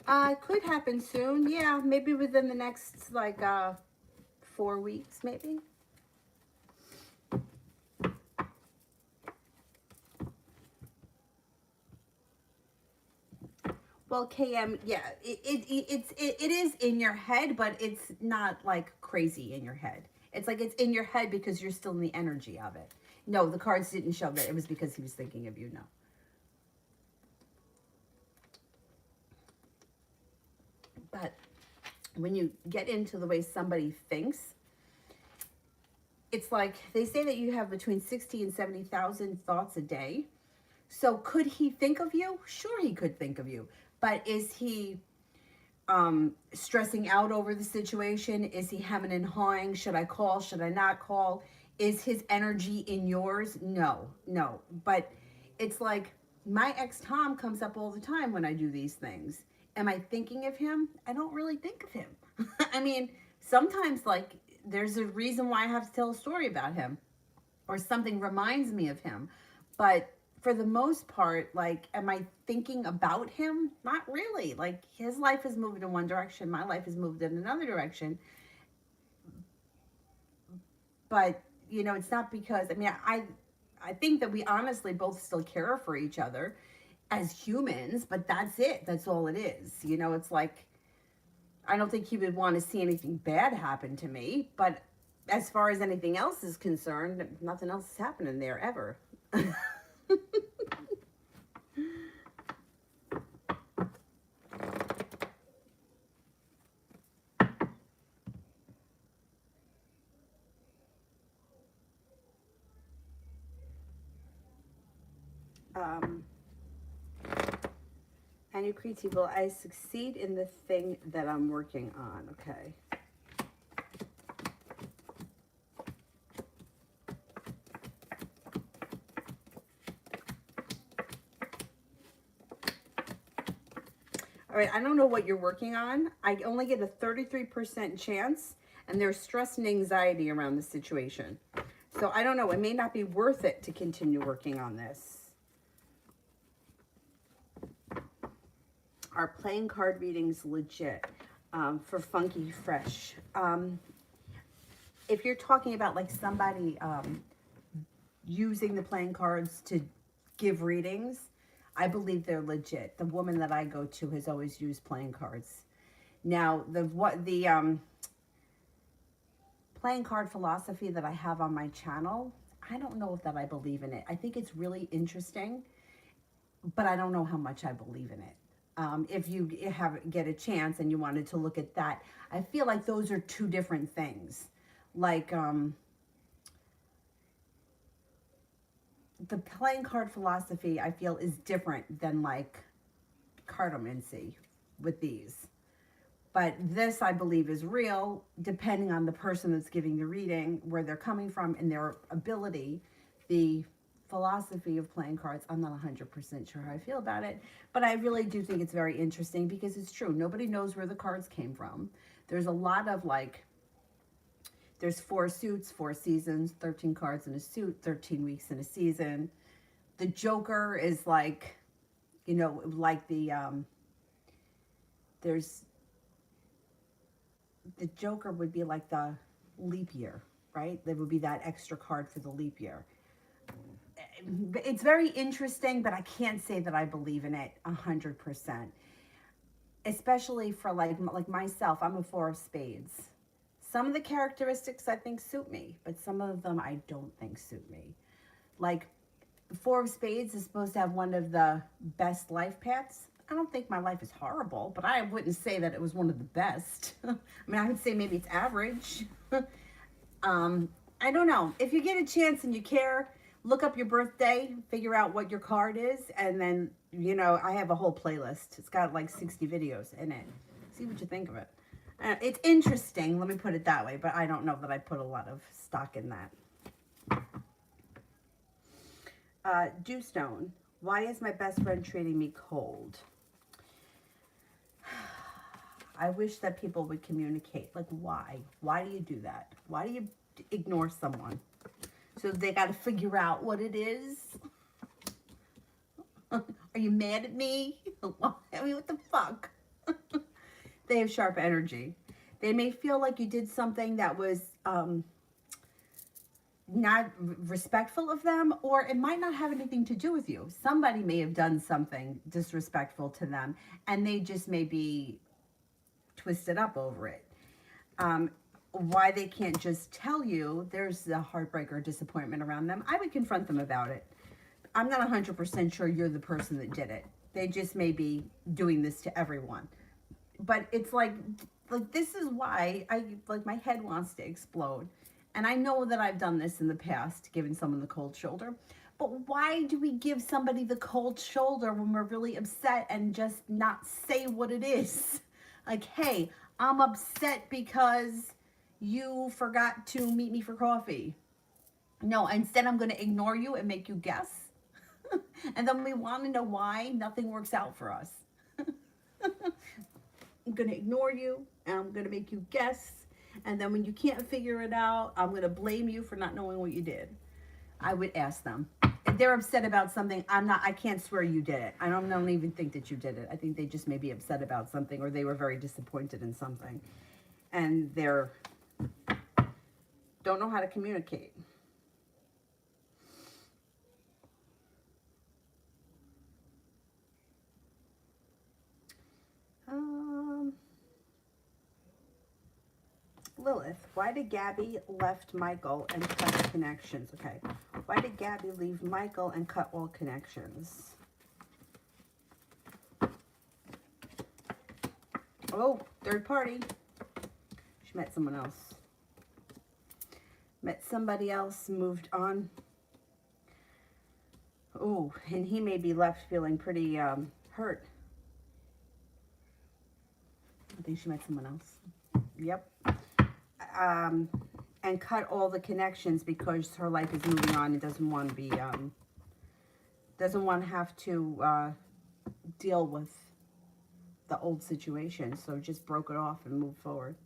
It could happen soon. Yeah, maybe within the next, like, 4 weeks, maybe. Well, KM, yeah, it is in your head, but it's not like crazy in your head. It's like it's in your head because you're still in the energy of it. No, the cards didn't show that it was because he was thinking of you. No. But when you get into the way somebody thinks, it's like they say that you have between 60 and 70,000 thoughts a day. So could he think of you? Sure, he could think of you. But is he stressing out over the situation? Is he hemming and hawing? Should I call? Should I not call? Is his energy in yours? No, no. But it's like my ex Tom comes up all the time when I do these things. Am I thinking of him? I don't really think of him. I mean, sometimes like there's a reason why I have to tell a story about him or something reminds me of him. But for the most part, like, am I thinking about him? Not really. Like, his life has moved in one direction. My life has moved in another direction. But, you know, it's not because, I mean, I think that we honestly both still care for each other as humans, but that's it. That's all it is. You know, it's like, I don't think he would want to see anything bad happen to me. But as far as anything else is concerned, nothing else is happening there ever. And Yukriti, will I succeed in the thing that I'm working on? Okay. All right, I don't know what you're working on. I only get a 33% chance, and there's stress and anxiety around the situation. So I don't know. It may not be worth it to continue working on this. Are playing card readings legit for Funky Fresh? If you're talking about like somebody using the playing cards to give readings, I believe they're legit. The woman that I go to has always used playing cards. Now, the playing card philosophy that I have on my channel, I don't know if that I believe in it. I think it's really interesting, but I don't know how much I believe in it. If you get a chance and you wanted to look at that, I feel like those are two different things. Like the playing card philosophy, I feel, is different than like cartomancy with these. But this, I believe, is real, depending on the person that's giving the reading, where they're coming from, and their ability. The philosophy of playing cards, I'm not 100% sure how I feel about it, but I really do think it's very interesting because it's true. Nobody knows where the cards came from. There's a lot of like, there's 4 suits, 4 seasons, 13 cards in a suit, 13 weeks in a season. The Joker is like, you know, like the Joker would be like the leap year, right? There would be that extra card for the leap year. It's very interesting, but I can't say that I believe in it 100%. Especially for like myself, I'm a 4 of spades. Some of the characteristics I think suit me, but some of them I don't think suit me. Like Four of Spades is supposed to have one of the best life paths. I don't think my life is horrible, but I wouldn't say that it was one of the best. I mean, I would say maybe it's average. I don't know. If you get a chance and you care, look up your birthday, figure out what your card is, and then, you know, I have a whole playlist. It's got like 60 videos in it. See what you think of it. It's interesting, let me put it that way, but I don't know that I put a lot of stock in that. Dewstone. Why is my best friend treating me cold? I wish that people would communicate. Like, why? Why do you do that? Why do you ignore someone? So they got to figure out what it is. Are you mad at me? I mean, what the fuck? They have sharp energy. They may feel like you did something that was not respectful of them, or it might not have anything to do with you. Somebody may have done something disrespectful to them, and they just may be twisted up over it. Why they can't just tell you, there's a heartbreak or disappointment around them. I would confront them about it. I'm not 100% sure you're the person that did it. They just may be doing this to everyone. But it's like this is why my head wants to explode. And I know that I've done this in the past, giving someone the cold shoulder. But why do we give somebody the cold shoulder when we're really upset and just not say what it is? Like, hey, I'm upset because you forgot to meet me for coffee. No, instead I'm going to ignore you and make you guess. And then we want to know why nothing works out for us. I'm going to ignore you and I'm going to make you guess. And then when you can't figure it out, I'm going to blame you for not knowing what you did. I would ask them. If they're upset about something, I can't swear you did it. I don't even think that you did it. I think they just may be upset about something, or they were very disappointed in something. And don't know how to communicate. Lilith, why did Gabby left Michael and cut the connections? Okay. Why did Gabby leave Michael and cut all connections? Oh, third party. She met someone else. Met somebody else, moved on. Oh, and he may be left feeling pretty hurt. I think she met someone else. Yep. And cut all the connections because her life is moving on and doesn't want to be, doesn't want to have to deal with the old situation. So just broke it off and moved forward.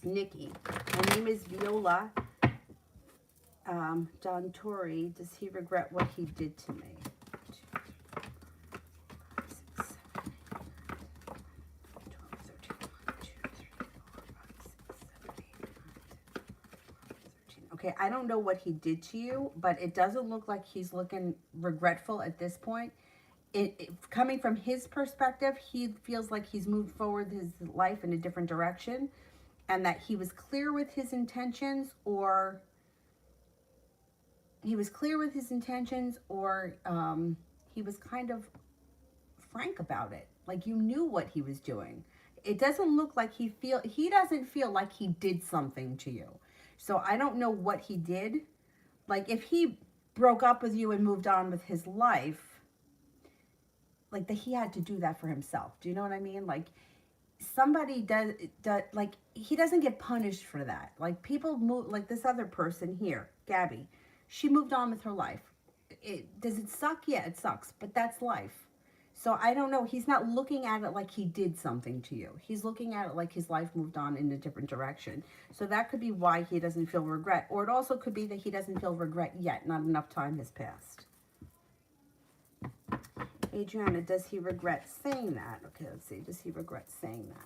Nikki, my name is Viola. Don Torrey, does he regret what he did to me? Okay, I don't know what he did to you, but it doesn't look like he's looking regretful at this point. Coming from his perspective, he feels like he's moved forward his life in a different direction, and that he was clear with his intentions, or he was kind of frank about it. Like, you knew what he was doing. It doesn't look like he doesn't feel like he did something to you. So I don't know what he did. Like, if he broke up with you and moved on with his life, like, he had to do that for himself. Do you know what I mean? Like, somebody does like, he doesn't get punished for that. Like, people move, like this other person here, Gabby, she moved on with her life. Does it suck? Yeah, it sucks, but that's life. So I don't know. He's not looking at it like he did something to you. He's looking at it like his life moved on in a different direction. So that could be why he doesn't feel regret. Or it also could be that he doesn't feel regret yet. Not enough time has passed. Adriana, does he regret saying that? Okay, let's see. Does he regret saying that?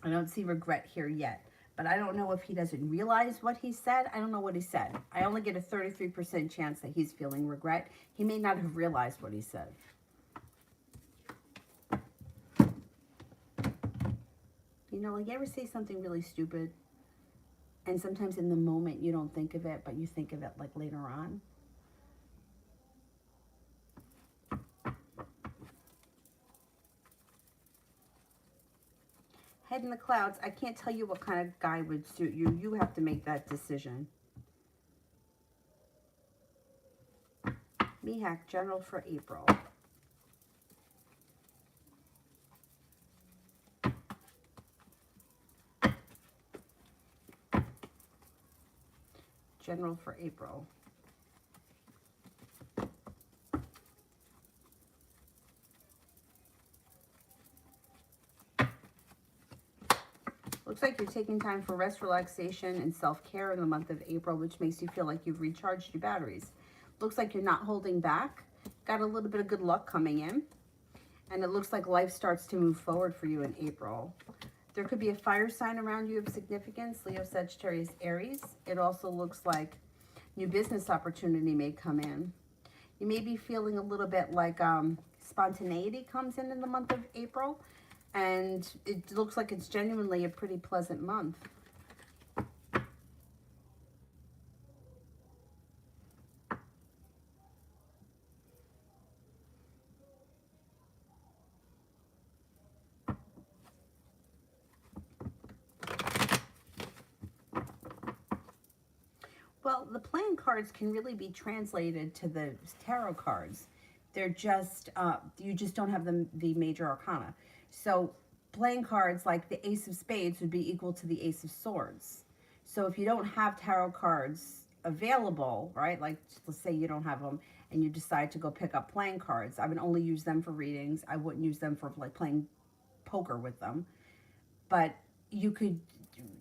I don't see regret here yet. But I don't know if he doesn't realize what he said. I don't know what he said. I only get a 33% chance that he's feeling regret. He may not have realized what he said. You know, like, you ever say something really stupid, and sometimes in the moment you don't think of it, but you think of it like later on? Head in the clouds. I can't tell you what kind of guy would suit you. You have to make that decision. Mihak, general for April. General for April. Looks like you're taking time for rest, relaxation, and self-care in the month of April, which makes you feel like you've recharged your batteries. Looks like you're not holding back. Got a little bit of good luck coming in. And it looks like life starts to move forward for you in April. There could be a fire sign around you of significance, Leo, Sagittarius, Aries. It also looks like new business opportunity may come in. You may be feeling a little bit like spontaneity comes in the month of April. And it looks like it's genuinely a pretty pleasant month. Well, the playing cards can really be translated to the tarot cards. They're just, you just don't have the major arcana. So playing cards like the Ace of Spades would be equal to the Ace of Swords. So if you don't have tarot cards available, right, like let's say you don't have them and you decide to go pick up playing cards, I would only use them for readings. I wouldn't use them for like playing poker with them. But you could,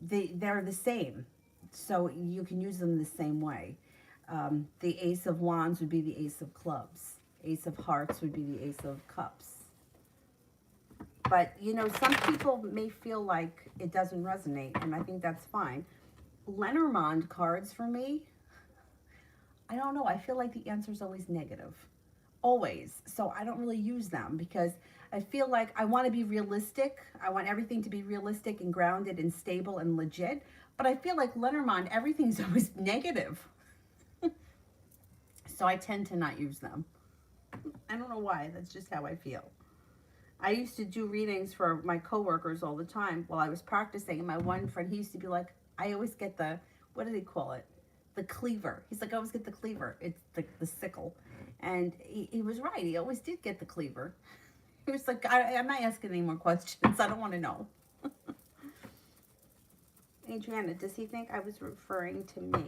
they're the same. So you can use them the same way. The Ace of Wands would be the Ace of Clubs. Ace of Hearts would be the Ace of Cups. But, you know, some people may feel like it doesn't resonate, and I think that's fine. Lenormand cards, for me, I don't know. I feel like the answer is always negative. Always. So I don't really use them because I feel like I want to be realistic. I want everything to be realistic and grounded and stable and legit. But I feel like Lenormand, everything's always negative. So I tend to not use them. I don't know why. That's just how I feel. I used to do readings for my coworkers all the time while I was practicing. And my one friend, he used to be like, I always get the, what do they call it? The cleaver. He's like, I always get the cleaver. It's the sickle. And he was right. He always did get the cleaver. He was like, I'm not asking any more questions. I don't want to know. Adriana, does he think I was referring to me?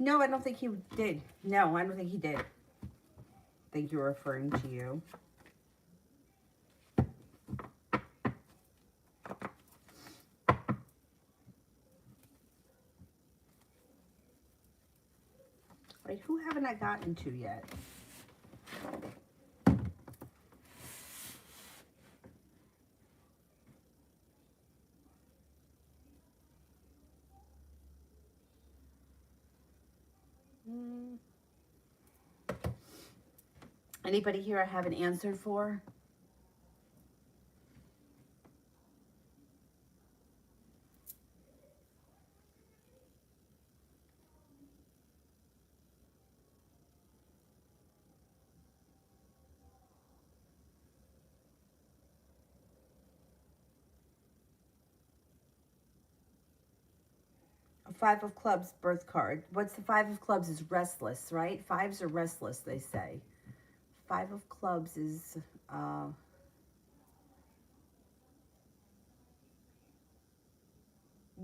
No, I don't think he did. No, I don't think he did. I think you're referring to you. Wait, who haven't I gotten to yet? Anybody here I haven't answered for? A Five of Clubs birth card. What's the Five of Clubs is restless, right? Fives are restless, they say. Five of Clubs is,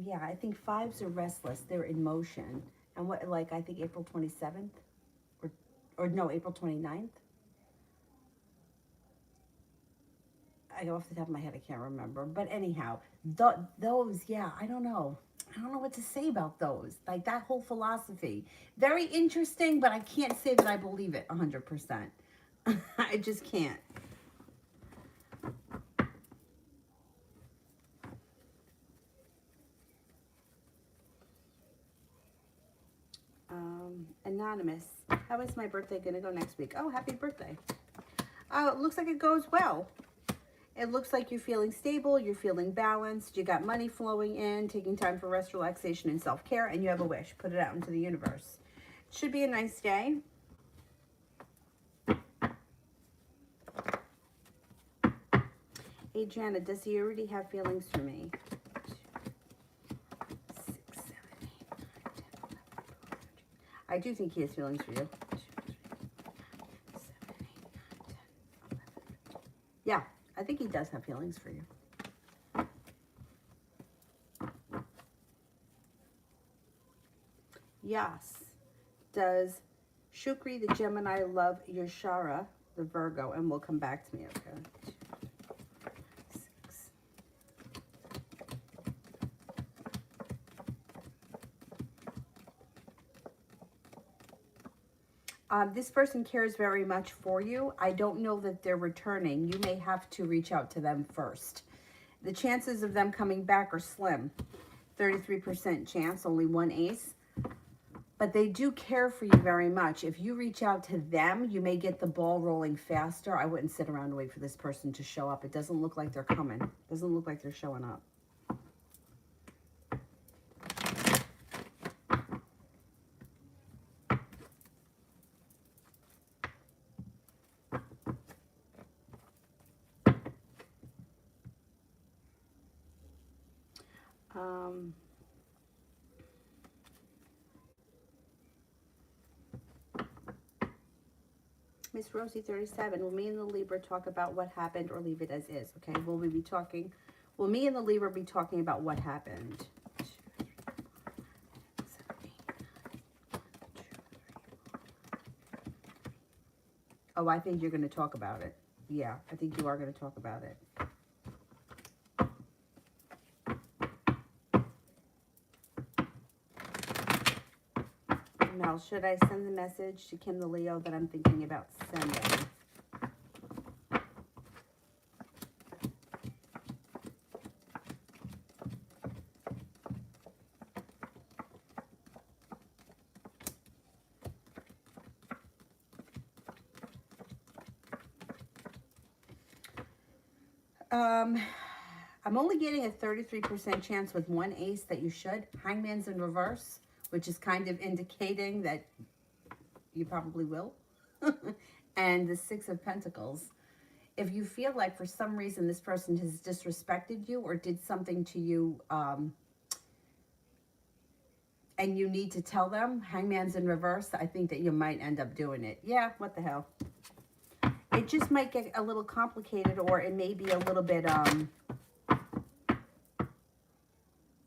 yeah, I think fives are restless. They're in motion. And what, like, I think April 27th? Or no, April 29th? I go off the top of my head, I can't remember. But anyhow, those, yeah, I don't know. I don't know what to say about those. Like, that whole philosophy. Very interesting, but I can't say that I believe it 100%. I just can't. Anonymous. How is my birthday going to go next week? Oh, happy birthday. Oh, it looks like it goes well. It looks like you're feeling stable, you're feeling balanced, you got money flowing in, taking time for rest, relaxation, and self-care, and you have a wish. Put it out into the universe. It should be a nice day. Adriana, does he already have feelings for me? 6, 7, 8, 9, 10, 11, 12. I do think he has feelings for you. 2, 3, 4, 5, 6, 7, 8, 9, 10, 11. Yeah, I think he does have feelings for you. Yes. Does Shukri, the Gemini, love Yashara, the Virgo? And will come back to me, okay? 2, 6. This person cares very much for you. I don't know that they're returning. You may have to reach out to them first. The chances of them coming back are slim. 33% chance, only one ace. But they do care for you very much. If you reach out to them, you may get the ball rolling faster. I wouldn't sit around and wait for this person to show up. It doesn't look like they're coming. It doesn't look like they're showing up. Miss Rosie 37, will me and the Libra talk about what happened or leave it as is? Okay, will me and the Libra be talking about what happened? 2, 3, 4, 5, 6, 7, 8, 9, 1, 2, 3. Oh, I think you're going to talk about it. Yeah, I think you are going to talk about it. Mel, should I send the message to Kim the Leo that I'm thinking about sending? I'm only getting a 33% chance with one ace that you should. Hangman's in reverse, which is kind of indicating that you probably will. And the 6 of Pentacles. If you feel like for some reason this person has disrespected you or did something to you, and you need to tell them, Hangman's in reverse, I think that you might end up doing it. Yeah, what the hell. It just might get a little complicated, or it may be a little bit,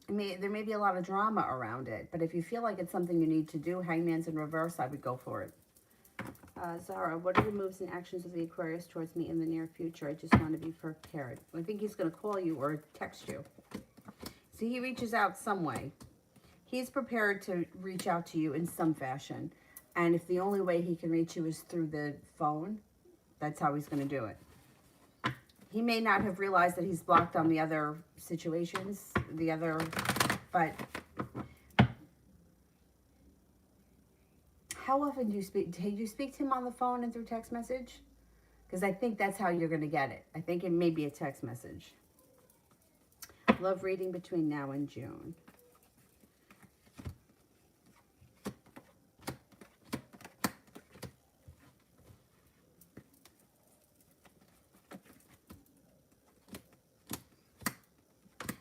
there may be a lot of drama around it. But if you feel like it's something you need to do, Hangman's in reverse, I would go for it. Zara, what are the moves and actions of the Aquarius towards me in the near future? I just want to be prepared. I think he's going to call you or text you. So he reaches out some way. He's prepared to reach out to you in some fashion. And if the only way he can reach you is through the phone, that's how he's going to do it. He may not have realized that he's blocked on the other situations, but how often do you speak? Do you speak to him on the phone and through text message? Because I think that's how you're going to get it. I think it may be a text message. Love reading between now and June.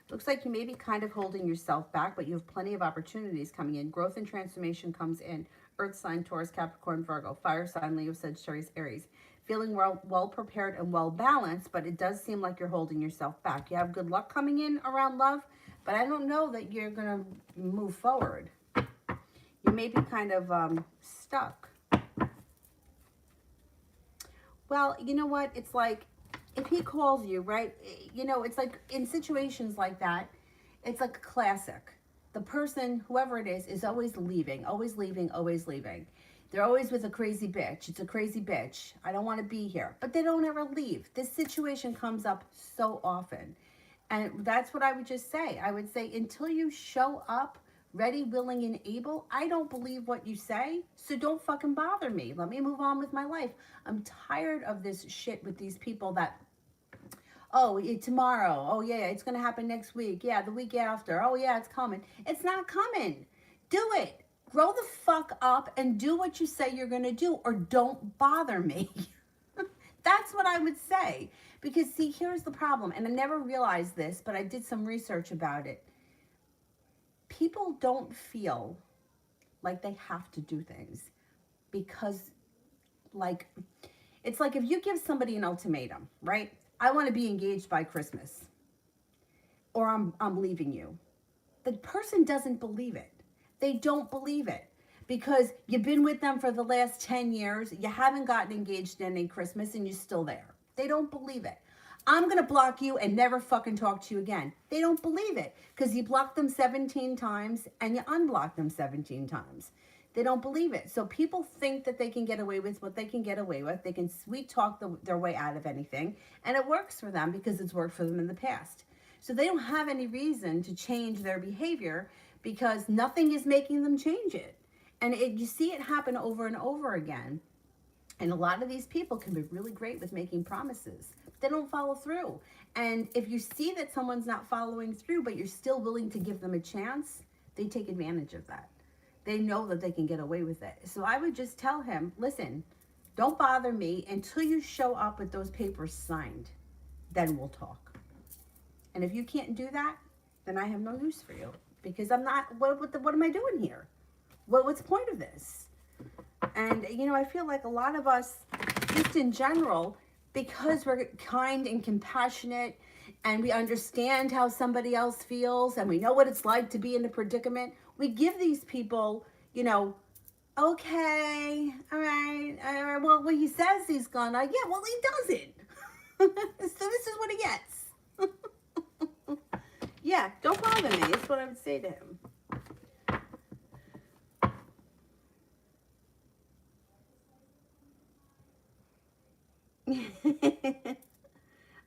Looks like you may be kind of holding yourself back, but you have plenty of opportunities coming in. Growth and transformation comes in. Earth sign, Taurus, Capricorn, Virgo, fire sign, Leo, Sagittarius, Aries. Feeling well prepared and well balanced, but it does seem like you're holding yourself back. You have good luck coming in around love, but I don't know that you're going to move forward. You may be kind of stuck. Well, you know what? It's like if he calls you, right? You know, it's like in situations like that, it's like a classic. The person, whoever it is always leaving, always leaving, always leaving. They're always with a crazy bitch. It's a crazy bitch. I don't want to be here. But they don't ever leave. This situation comes up so often. And that's what I would just say. I would say until you show up ready, willing, and able, I don't believe what you say. So don't fucking bother me. Let me move on with my life. I'm tired of this shit with these people that, oh, tomorrow. Oh, yeah, it's going to happen next week. Yeah, the week after. Oh, yeah, it's coming. It's not coming. Do it. Grow the fuck up and do what you say you're going to do, or don't bother me. That's what I would say. Because, see, here's the problem. And I never realized this, but I did some research about it. People don't feel like they have to do things because, like, it's like if you give somebody an ultimatum, right? I want to be engaged by Christmas, or I'm leaving you. The person doesn't believe it. They don't believe it because you've been with them for the last 10 years. You haven't gotten engaged in any Christmas and you're still there. They don't believe it. I'm going to block you and never fucking talk to you again. They don't believe it because you blocked them 17 times and you unblocked them 17 times. They don't believe it. So people think that they can get away with what they can get away with. They can sweet talk their way out of anything. And it works for them because it's worked for them in the past. So they don't have any reason to change their behavior because nothing is making them change it. And you see it happen over and over again. And a lot of these people can be really great with making promises. They don't follow through. And if you see that someone's not following through, but you're still willing to give them a chance, they take advantage of that. They know that they can get away with it. So I would just tell him, listen, don't bother me until you show up with those papers signed. Then we'll talk. And if you can't do that, then I have no use for you. Because I'm not, what am I doing here? What's the point of this? And, you know, I feel like a lot of us, just in general, because we're kind and compassionate and we understand how somebody else feels and we know what it's like to be in a predicament, we give these people, you know, okay, all right, well, he says he's gonna, yeah, well, he doesn't. So this is what he gets. Yeah, don't bother me. That's what I would say to him.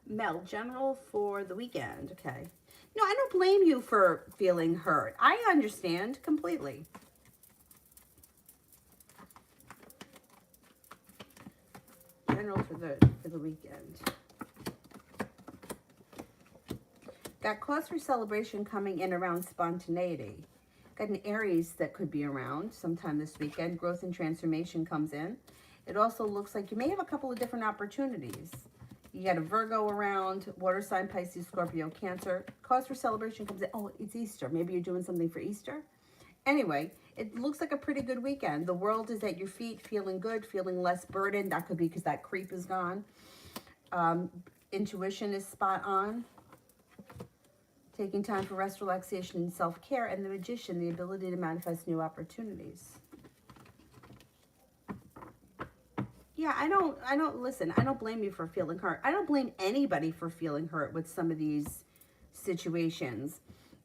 Mel, general for the weekend. Okay. No, I don't blame you for feeling hurt. I understand completely. General for the weekend. Got cause for celebration coming in around spontaneity. Got an Aries that could be around sometime this weekend. Growth and transformation comes in. It also looks like you may have a couple of different opportunities. You got a Virgo around, water sign, Pisces, Scorpio, Cancer. Cause for celebration comes in. Oh, it's Easter. Maybe you're doing something for Easter. Anyway, it looks like a pretty good weekend. The world is at your feet, feeling good, feeling less burdened. That could be because that creep is gone. Intuition is spot on. Taking time for rest, relaxation, and self-care. And the Magician, the ability to manifest new opportunities. Yeah, I don't blame you for feeling hurt. I don't blame anybody for feeling hurt with some of these situations.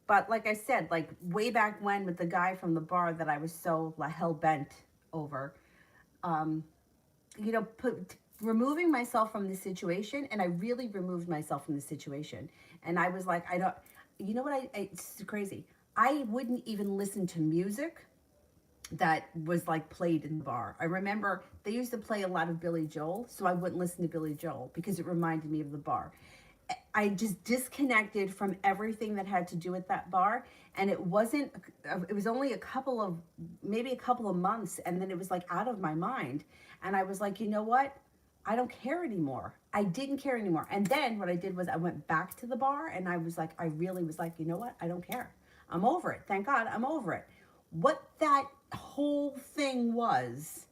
But like I said, like way back when with the guy from the bar that I was so hell-bent over, you know, removing myself from the situation, and I really removed myself from the situation. And I was like, you know what, it's crazy. I wouldn't even listen to music that was like played in the bar. I remember they used to play a lot of Billy Joel, so I wouldn't listen to Billy Joel because it reminded me of the bar. I just disconnected from everything that had to do with that bar, and it was only maybe a couple of months, and then it was like out of my mind. And I was like, you know what? I don't care anymore. I didn't care anymore. And then what I did was I went back to the bar, and I really was like, you know what? I don't care. I'm over it. Thank God I'm over it. What that whole thing was,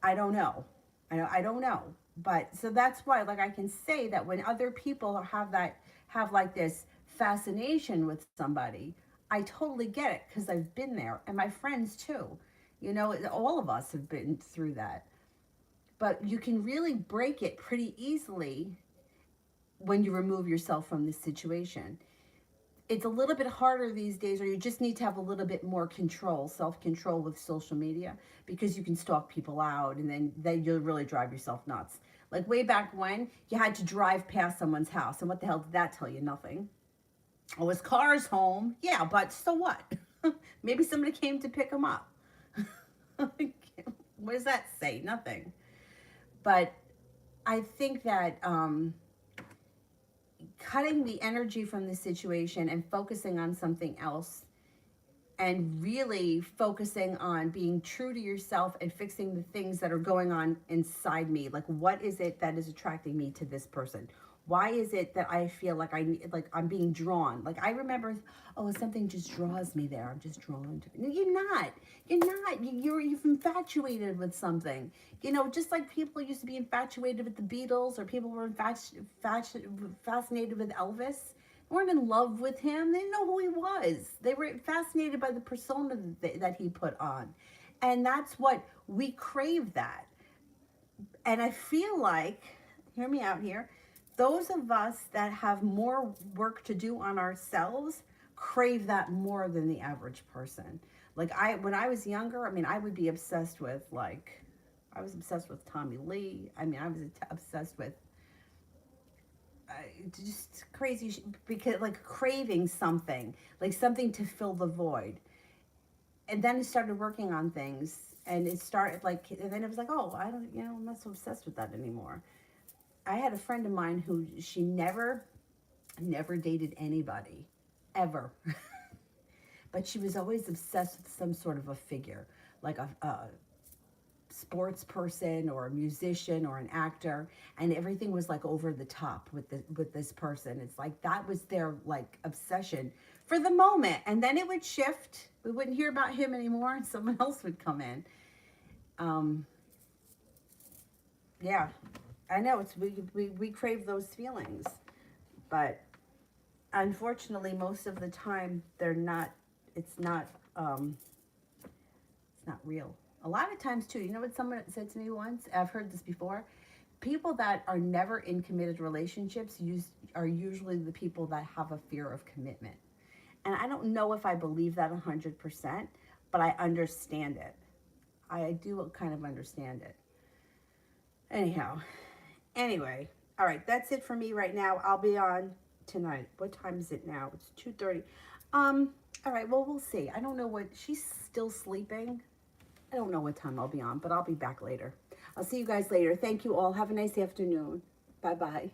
I don't know. I don't know. But so that's why, like, I can say that when other people have like this fascination with somebody, I totally get it because I've been there, and my friends too. You know, all of us have been through that. But you can really break it pretty easily when you remove yourself from this situation. It's a little bit harder these days, or you just need to have a little bit more control, self-control with social media, because you can stalk people out, and then you'll really drive yourself nuts. Like way back when, you had to drive past someone's house, and what the hell did that tell you? Nothing. Oh, his car's home. Yeah, but so what? Maybe somebody came to pick him up. What does that say? Nothing. But I think that cutting the energy from the situation and focusing on something else, and really focusing on being true to yourself and fixing the things that are going on inside me. Like, what is it that is attracting me to this person? Why is it that I feel like I'm being drawn? Like, I remember, oh, something just draws me there. I'm just drawn to it. No, you're not. You're not. You've infatuated with something. You know, just like people used to be infatuated with the Beatles, or people were fascinated with Elvis. They weren't in love with him. They didn't know who he was. They were fascinated by the persona that he put on. And that's what we crave, that. And I feel like, hear me out here, those of us that have more work to do on ourselves crave that more than the average person. Like, when I was younger, I mean, I would be obsessed with, like, I was obsessed with Tommy Lee. I mean, I was obsessed with just crazy, because like craving something, like something to fill the void. And then I started working on things, and it started like, and then it was like, oh, I don't, you know, I'm not so obsessed with that anymore. I had a friend of mine who, she never dated anybody, ever. But she was always obsessed with some sort of a figure, like a sports person or a musician or an actor, and everything was like over the top with this person. It's like that was their like obsession for the moment, and then it would shift. We wouldn't hear about him anymore, and someone else would come in. Yeah, I know, it's we crave those feelings, but unfortunately most of the time they're not. It's not it's not real. A lot of times too, you know what someone said to me once? I've heard this before. People that are never in committed relationships are usually the people that have a fear of commitment. And I don't know if I believe that 100%, but I understand it. I do kind of understand it. Anyhow, anyway, all right, that's it for me right now. I'll be on tonight. What time is it now? It's 2:30. All right, well, we'll see. I don't know what, she's still sleeping. I don't know what time I'll be on, but I'll be back later. I'll see you guys later. Thank you all. Have a nice afternoon. Bye-bye.